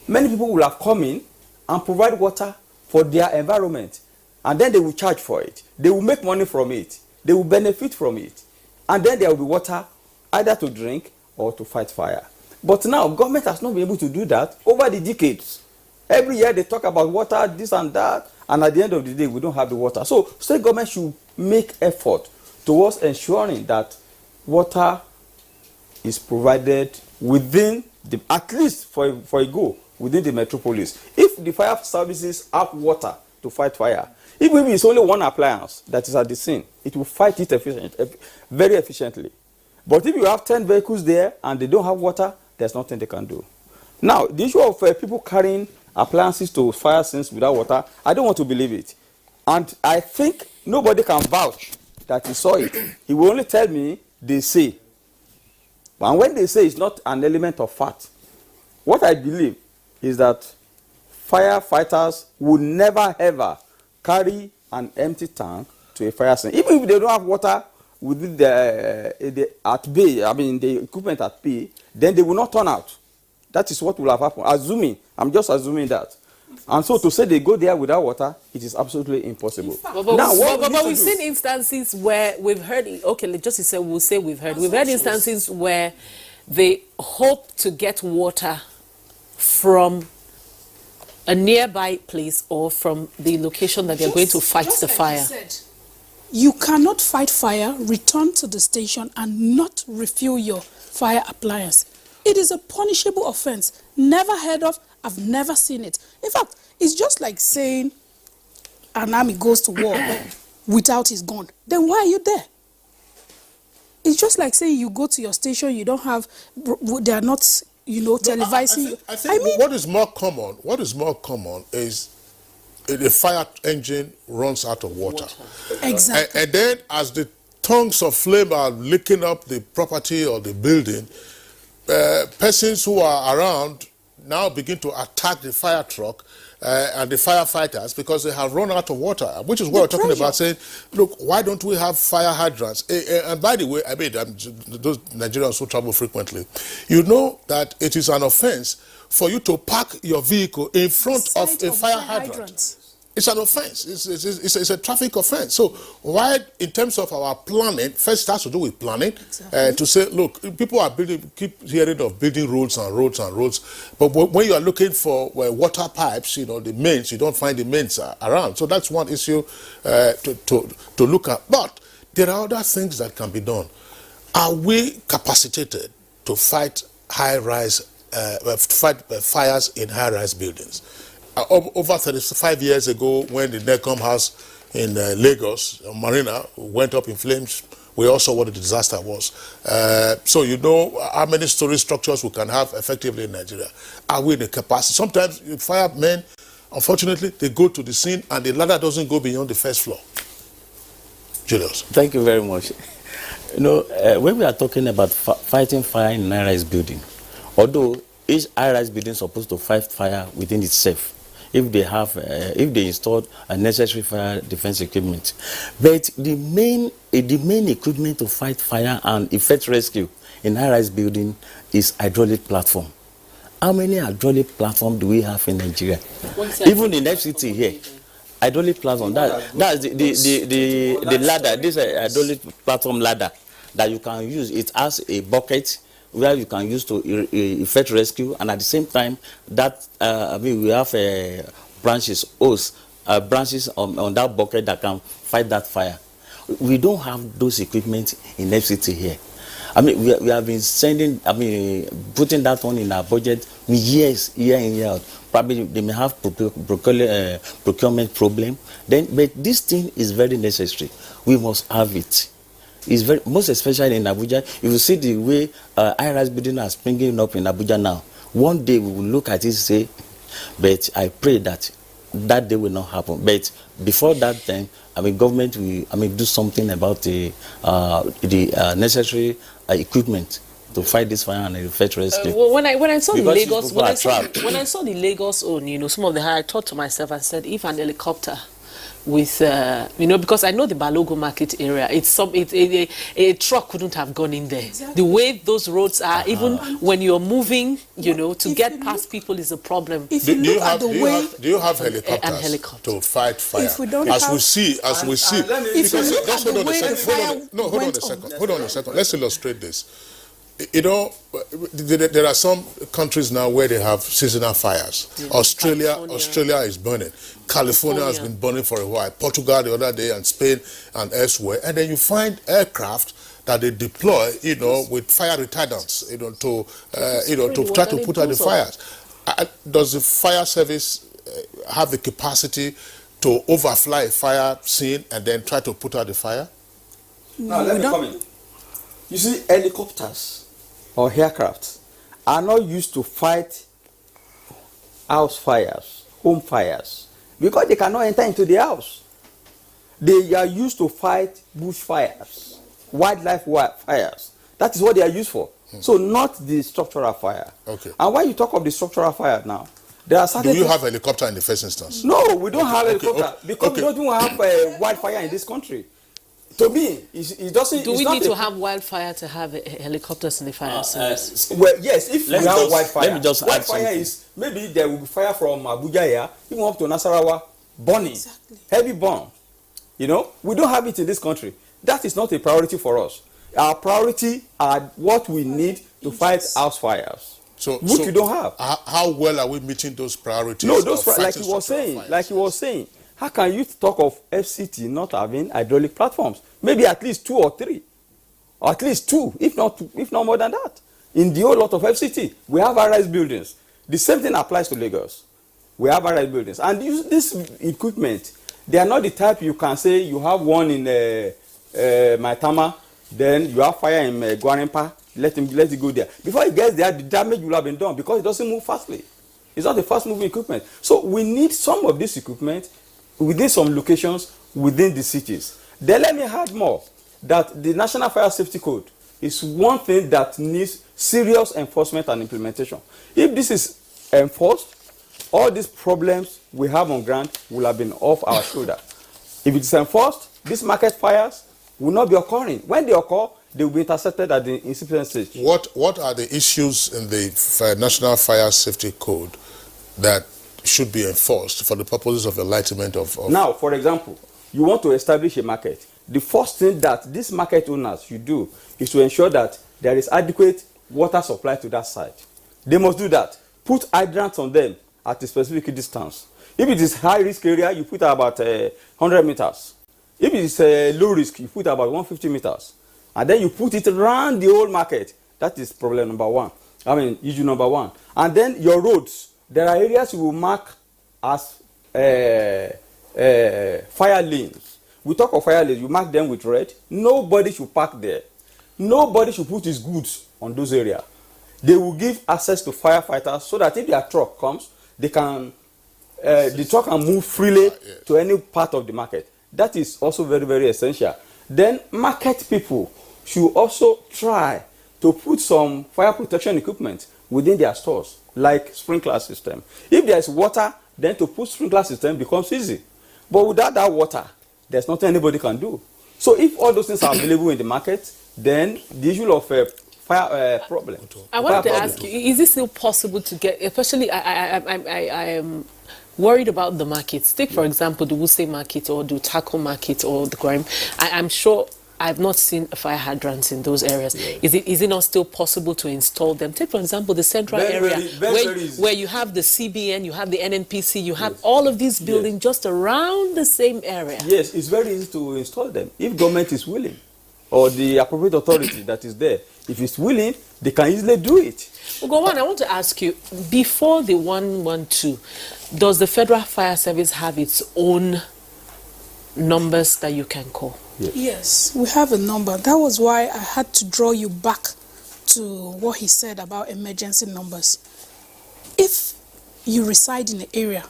many people will have come in and provide water for their environment, and then they will charge for it. They will make money from it. They will benefit from it, and then there will be water either to drink or to fight fire. But now government has not been able to do that over the decades. Every year they talk about water, this and that, and at the end of the day we don't have the water. So state government should make effort towards ensuring that water is provided within the, at least for a go, within the metropolis. If the fire services have water to fight fire, even if it's only one appliance that is at the scene, it will fight it very efficiently. But if you have 10 vehicles there and they don't have water, there's nothing they can do. Now, the issue of people carrying appliances to fire scenes without water, I don't want to believe it. And I think nobody can vouch that he saw it. He will only tell me they say. And when they say, it's not an element of fact. What I believe is that firefighters will never ever carry an empty tank to a fire scene. Even if they don't have water within the at bay, I mean the equipment at bay, then they will not turn out. That is what will have happened. Assuming, I'm just assuming that. And so to say they go there without water, it is absolutely impossible. But we've seen instances where we've heard, okay, just to say, we'll say we've heard. We've heard instances where they hope to get water from a nearby place or from the location that they're going to fight the fire. You cannot fight fire, return to the station, and not refuel your fire appliance. It is a punishable offense. Never heard of, I've never seen it. In fact, it's just like saying an army goes to war without his gun, then why are you there? It's just like saying you go to your station, you don't have, they are not, televising you. I think what is more common is the fire engine runs out of water. Exactly. And then as the tongues of flame are licking up the property or the building, persons who are around now begin to attack the fire truck and the firefighters because they have run out of water, which is what we're talking about, saying, look, why don't we have fire hydrants? And by the way, I mean, those Nigerians who travel frequently, you know that it is an offense for you to park your vehicle in front of a fire hydrant. It's an offense. It's a traffic offense. So why, in terms of our planning, first it has to do with planning, to say, look, people are keep hearing of building roads and roads and roads, but when you are looking for water pipes, the mains, you don't find the mains around. So that's one issue to look at. But there are other things that can be done. Are we capacitated to fight fires in high-rise buildings? Over 35 years ago, when the NECOM house in Lagos, Marina, went up in flames, we all saw what the disaster was. So you know how many story structures we can have effectively in Nigeria. Are we in the capacity? Sometimes firemen, unfortunately, they go to the scene and the ladder doesn't go beyond the first floor. Julius. Thank you very much. When we are talking about fighting fire in a high-rise building, although each high-rise building is supposed to fight fire within itself, if they installed a necessary fire defense equipment. But the main equipment to fight fire and effect rescue in high-rise building is hydraulic platform. How many hydraulic platforms do we have in Nigeria? Even in FCT here, hydraulic platform, that's the ladder, this hydraulic platform ladder that you can use. It has a bucket where you can use to effect rescue, and at the same time, that we have branches on that bucket that can fight that fire. We don't have those equipment in FCT here. We have been putting that one in our budget year in year out. Probably they may have procurement problem. But this thing is very necessary. We must have it. It's most especially in Abuja. If you see the way high-rise buildings are springing up in Abuja now, one day we will look at it and say, but I pray that day will not happen. But before that time, government will do something about the necessary equipment to fight this fire and effect rescue. When I saw the Lagos, when I saw the Lagos some of the high, I thought to myself, I said, if an helicopter with because I know the Balogo market area, a truck couldn't have gone in there. Exactly. The way those roads are, even when you're moving, to get past people is a problem. Do you have helicopters to fight fire? If we don't hold on a second. Let's illustrate this. There are some countries now where they have seasonal fires. Australia is burning. California has been burning for a while. Portugal the other day, and Spain and elsewhere. And then you find aircraft that they deploy, with fire retardants, to try to put out the fires. Does the fire service have the capacity to overfly a fire scene and then try to put out the fire? Now let me come in. You see, helicopters or aircrafts are not used to fight house fires, home fires, because they cannot enter into the house. They are used to fight bush fires, wildlife fires. That is what they are used for. So not the structural fire. Okay. And when you talk of the structural fire now, there are certain. Do you have a helicopter in the first instance? No, we don't have a helicopter because we don't even have a wildfire in this country. To me, it doesn't. Do we need to have wildfire to have helicopters in the fire service? Well, yes. If we have wildfire, wildfire is maybe there will be fire from Abuja here, even up to Nasarawa, burning, heavy burn. We don't have it in this country. That is not a priority for us. Our priority are what we need to fight house fires, which we don't have. How well are we meeting those priorities? No, like you were saying. How can you talk of FCT not having hydraulic platforms? Maybe at least 2 or 3. Or at least 2, if not more than that. In the whole lot of FCT, we have high-rise buildings. The same thing applies to Lagos. We have high-rise buildings. And this equipment, They are not the type you can say you have one in Maitama, then you have fire in Guarimpa, let it go there. Before it gets there, the damage will have been done because it doesn't move fastly. It's not the fast moving equipment. So we need some of this equipment within some locations within the cities. Then let me add more, that the National Fire Safety Code is one thing that needs serious enforcement and implementation. If this is enforced, all these problems we have on ground will have been off our shoulder. If it is enforced, these market fires will not be occurring. When they occur, they will be intercepted at the incipient stage. What are the issues in the National Fire Safety Code that should be enforced for the purposes of enlightenment of... Now, for example, you want to establish a market. The first thing that these market owners should do is to ensure that there is adequate water supply to that site. They must do that. Put hydrants on them at a specific distance. If it is high-risk area, you put about 100 meters. If it is low risk, you put about 150 meters. And then you put it around the whole market. That is problem number one. Issue number one. And then your roads. There are areas you will mark as fire lanes. We talk of fire lanes, you mark them with red. Nobody should park there. Nobody should put his goods on those areas. They will give access to firefighters so that if their truck comes, they can, the truck can move freely to any part of the market. That is also very, very essential. Then market people should also try to put some fire protection equipment within their stores, like sprinkler system. If there is water, then to put sprinkler system becomes easy. But without that water, there's nothing anybody can do. So if all those things are available in the market, then the issue of fire problem. I wanted to ask you, is it still possible to get, especially I am worried about the markets. Take, for example, the Wuse market or the Tako market or the Grime. I'm sure I've not seen fire hydrants in those areas. Yes. Is it not still possible to install them? Take, for example, the central area where you have the CBN, you have the NNPC, you have all of these buildings just around the same area. Yes, it's very easy to install them if government is willing, or the appropriate authority that is there. If it's willing, they can easily do it. Ugowan, I want to ask you, before the 112, does the Federal Fire Service have its own numbers that you can call? Yes, we have a number. That was why I had to draw you back to what he said about emergency numbers. If you reside in an area,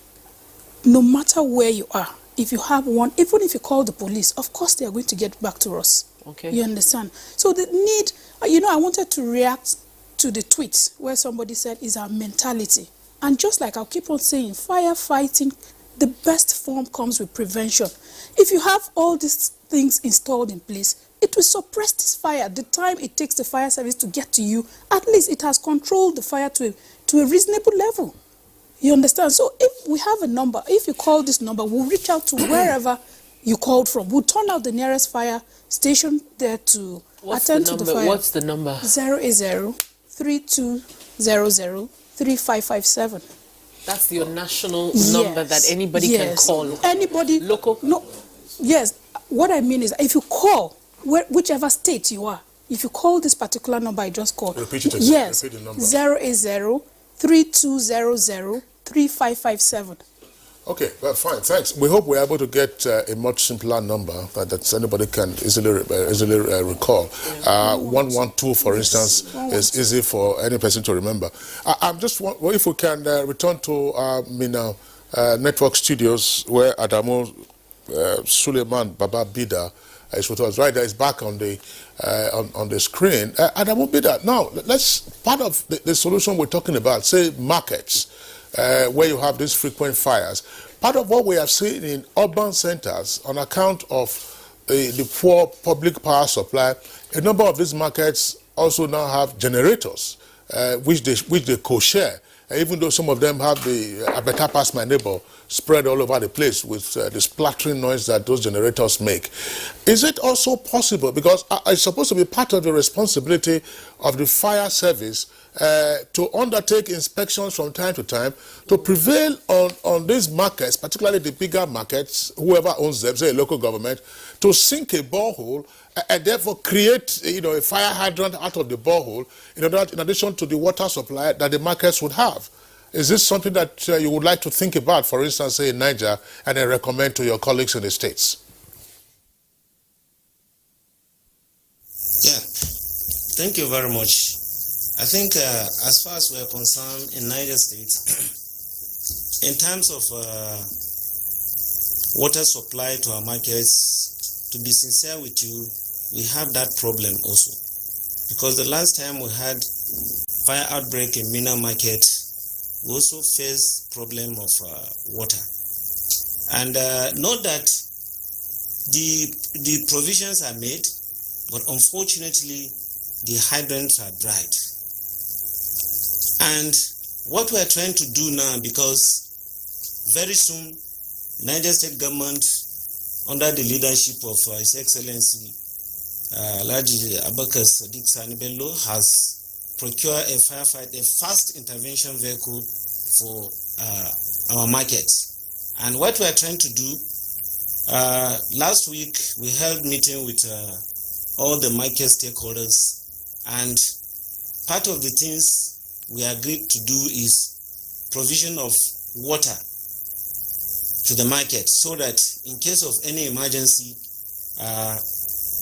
no matter where you are, if you have one, even if you call the police, of course they are going to get back to us. Okay. You understand? So the need, I wanted to react to the tweet where somebody said is our mentality. And just like I'll keep on saying, firefighting, the best form comes with prevention. If you have all these things installed in place, it will suppress this fire. The time it takes the fire service to get to you, at least it has controlled the fire to a reasonable level. You understand? So if we have a number, if you call this number, we'll reach out to wherever you called from. We'll turn out the nearest fire station there to attend to the fire. What's the number? 080-3200-3557. That's your national number that anybody can call. Anybody. Local? No. Yes. What I mean is, if you call, whichever state you are, if you call this particular number I just called. Repeat it again. Yes. Repeat the number. 080-3200-3557. Okay, well, fine, thanks. We hope we're able to get a much simpler number that anybody can easily recall. 112, for instance, is easy for any person to remember. I'm just wondering if we can return to Network Studios, where Adamu Suleiman Baba Bida is with us. Right there, is back on the screen. Adamu Bida, now, part of the solution we're talking about, say markets, where you have these frequent fires. Part of what we have seen in urban centers on account of the poor public power supply, a number of these markets also now have generators, which they co-share. Even though some of them have the "I better pass my neighbor" spread all over the place with the splattering noise that those generators make. Is it also possible, because it's supposed to be part of the responsibility of the fire service to undertake inspections from time to time to prevail on these markets, particularly the bigger markets, whoever owns them, say a local government, to sink a borehole and therefore create a fire hydrant out of the borehole in addition to the water supply that the markets would have? Is this something that you would like to think about, for instance, say in Niger, and then recommend to your colleagues in the States? Yeah, thank you very much. I think as far as we're concerned in Niger State, in terms of water supply to our markets, to be sincere with you, we have that problem also. Because the last time we had fire outbreak in Mina market, we also faced problem of water. And note that the provisions are made, but unfortunately the hydrants are dried. And what we are trying to do now, because very soon Niger State government, under the leadership of His Excellency Alhaji Abubakar Sadiq Sani Bello, has procured a fast intervention vehicle for our markets. And what we are trying to do, last week we held meeting with all the market stakeholders, and part of the things we agreed to do is provision of water to the market, so that in case of any emergency,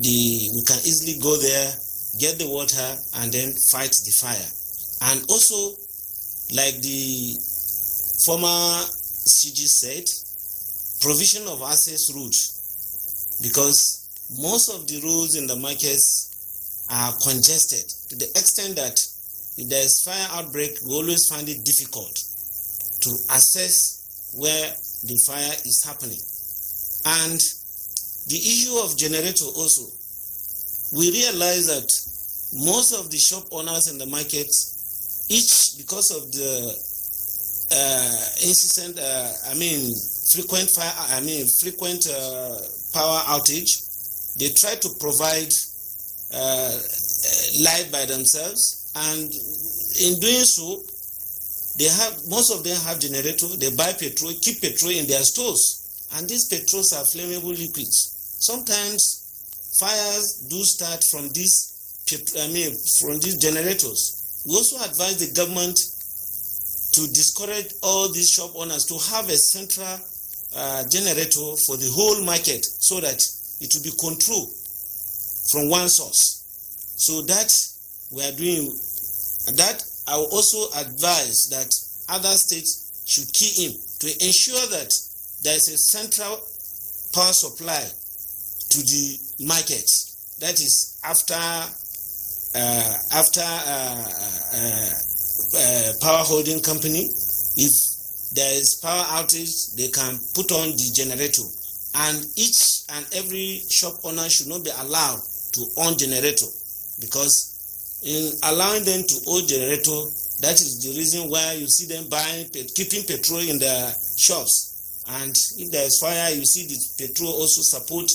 we can easily go there, get the water, and then fight the fire. And also, like the former CG said, provision of access routes, because most of the roads in the markets are congested to the extent that if there is fire outbreak, we always find it difficult to assess where the fire is happening. And the issue of generator also, we realize that most of the shop owners in the market, each because of the frequent power outage, they try to provide light by themselves, and in doing so, most of them have generator. They buy petrol, keep petrol in their stores, and these petrols are flammable liquids. Sometimes fires do start from these generators. We also advise the government to discourage all these shop owners to have a central generator for the whole market, so that it will be controlled from one source. So that we are doing that. I will also advise that other states should key in to ensure that there is a central power supply to the markets. That is after power holding company. If there is power outage, they can put on the generator, and each and every shop owner should not be allowed to own generator, because in allowing them to own generator, that is the reason why you see them keeping petrol in their shops. And if there is fire, you see the petrol also support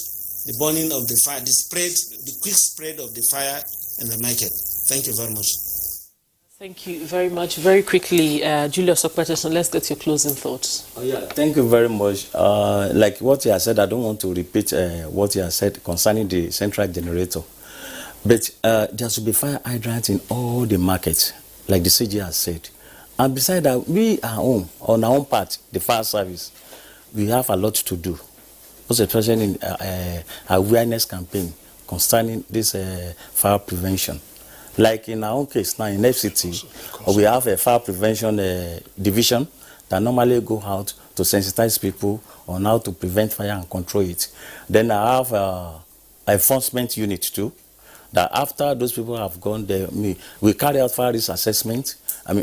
the burning of the fire, the quick spread of the fire in the market. Thank you very much. Thank you very much. Very quickly, Julius Opetunsin, let's get your closing thoughts. Thank you very much. Like what you have said, I don't want to repeat what you have said concerning the central generator. But there should be fire hydrants in all the markets, like the CG has said. And besides that, we are on our own part, the fire service, we have a lot to do. Also, especially in awareness campaign concerning this fire prevention. Like in our own case now in FCT, we have a fire prevention division that normally go out to sensitize people on how to prevent fire and control it. Then I have an enforcement unit too, that after those people have gone there, we carry out fire risk assessment,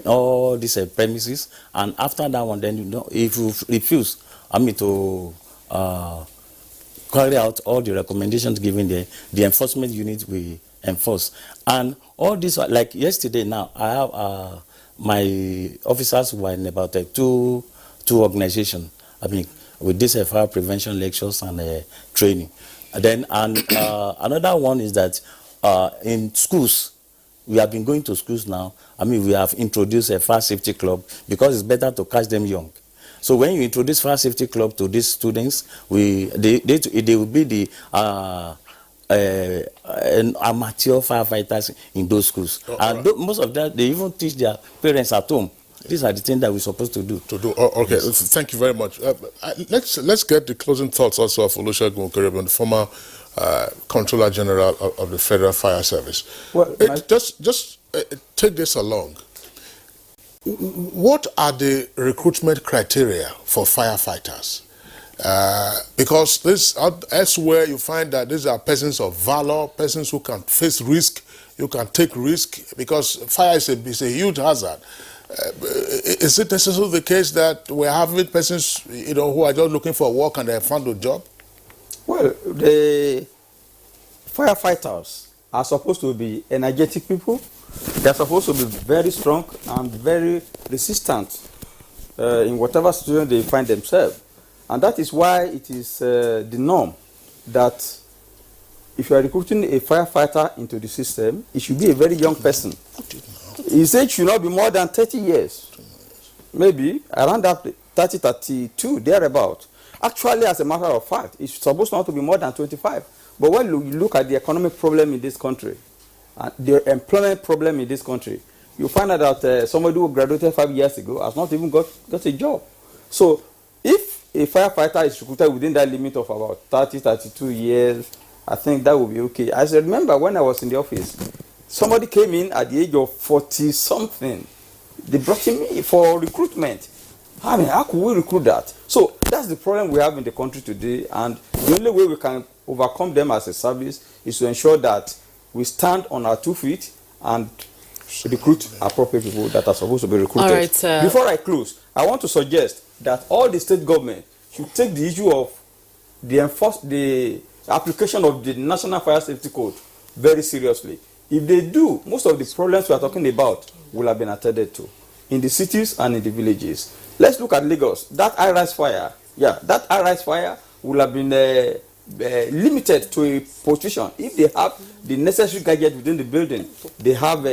all these premises, and after that one, then if you refuse, to carry out all the recommendations given there, the enforcement unit will enforce. And all this, like yesterday now, I have my officers were in about two organizations, with this fire prevention lectures and training. And another one is that in schools, we have been going to schools now. We have introduced a fire safety club, because it's better to catch them young. So when you introduce fire safety club to these students, they will be the amateur firefighters in those schools. And most of them, they even teach their parents at home These are the things that we're supposed to do. Oh, okay, thank you very much. Let's get the closing thoughts also of Olusegun Okerebe, the former Controller General of the Federal Fire Service. Well, just take this along. What are the recruitment criteria for firefighters? Because elsewhere you find that these are persons of valor, persons who can face risk, you can take risk, because fire is a huge hazard. Is it necessarily the case that we're having persons, who are just looking for work and they have found a job? Well, the firefighters are supposed to be energetic people. They're supposed to be very strong and very resistant in whatever situation they find themselves. And that is why it is the norm that if you are recruiting a firefighter into the system, it should be a very young person. His age should not be more than 30 years. Maybe around that 30, 32, thereabout. Actually, as a matter of fact, it's supposed not to be more than 25. But when you look at the economic problem in this country, the employment problem in this country, you find out that somebody who graduated 5 years ago has not even got a job. So if a firefighter is recruited within that limit of about 30, 32 years, I think that would be okay. I remember when I was in the office, somebody came in at the age of 40-something. They brought him in for recruitment. I mean, how could we recruit that? So that's the problem we have in the country today, and the only way we can overcome them as a service is to ensure that we stand on our 2 feet and recruit appropriate people that are supposed to be recruited. All right, Before I close, I want to suggest that all the state government should take the issue of the application of the National Fire Safety Code very seriously. If they do, most of the problems we are talking about will have been attended to in the cities and in the villages. Let's look at Lagos. That high-rise fire will have been limited to a position. If they have the necessary gadget within the building, they have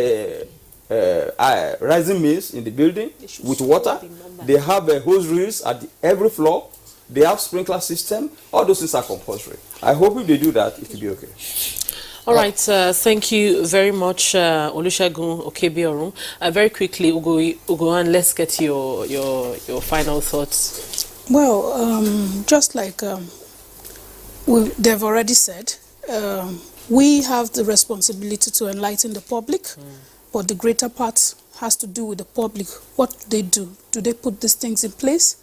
rising mills in the building with water, they have hose reels at every floor, they have sprinkler system. All those things are compulsory. I hope if they do that, it will be okay. All right, thank you very much, Olusegun Okebiorun. Very quickly, Ugoan, let's get your final thoughts. Well, just like they've already said, we have the responsibility to enlighten the public, but the greater part has to do with the public. What do they do? Do they put these things in place?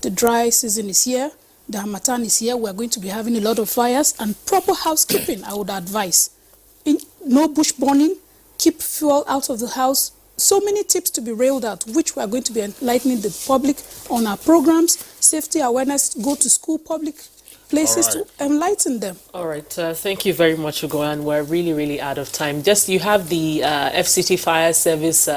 The dry season is here. The Harmattan is here. We're going to be having a lot of fires, and proper housekeeping, I would advise. No bush burning, keep fuel out of the house. So many tips to be railed out, which we are going to be enlightening the public on our programs, safety awareness, go to school, public places to enlighten them. All right, thank you very much, Ugoan. We're really out of time. Just you have the FCT Fire Service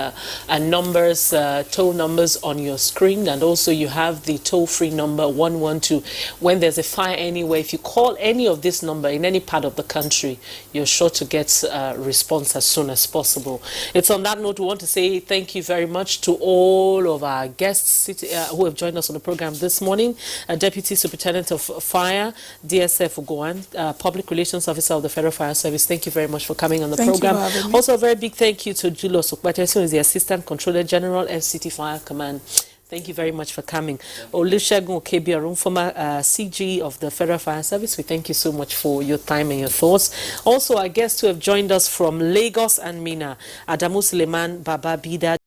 numbers, toll numbers on your screen, and also you have the toll-free number 112. When there's a fire anywhere, if you call any of this number in any part of the country, you're sure to get a response as soon as possible. It's on that note we want to say thank you very much to all of our guests who have joined us on the program this morning. Deputy Superintendent of Fire, DSF Ugoan, Public Relations Officer of the Federal Fire Service. Thank you very much for coming on the program. Also, a very big thank you to Julius, who is the Assistant Controller General, FCT Fire Command. Thank you very much for coming. Olusegun Okebiorun, former CG of the Federal Fire Service, we thank you so much for your time and your thoughts. Also, our guests who have joined us from Lagos and Mina, Adamu Suleiman, Baba Bida,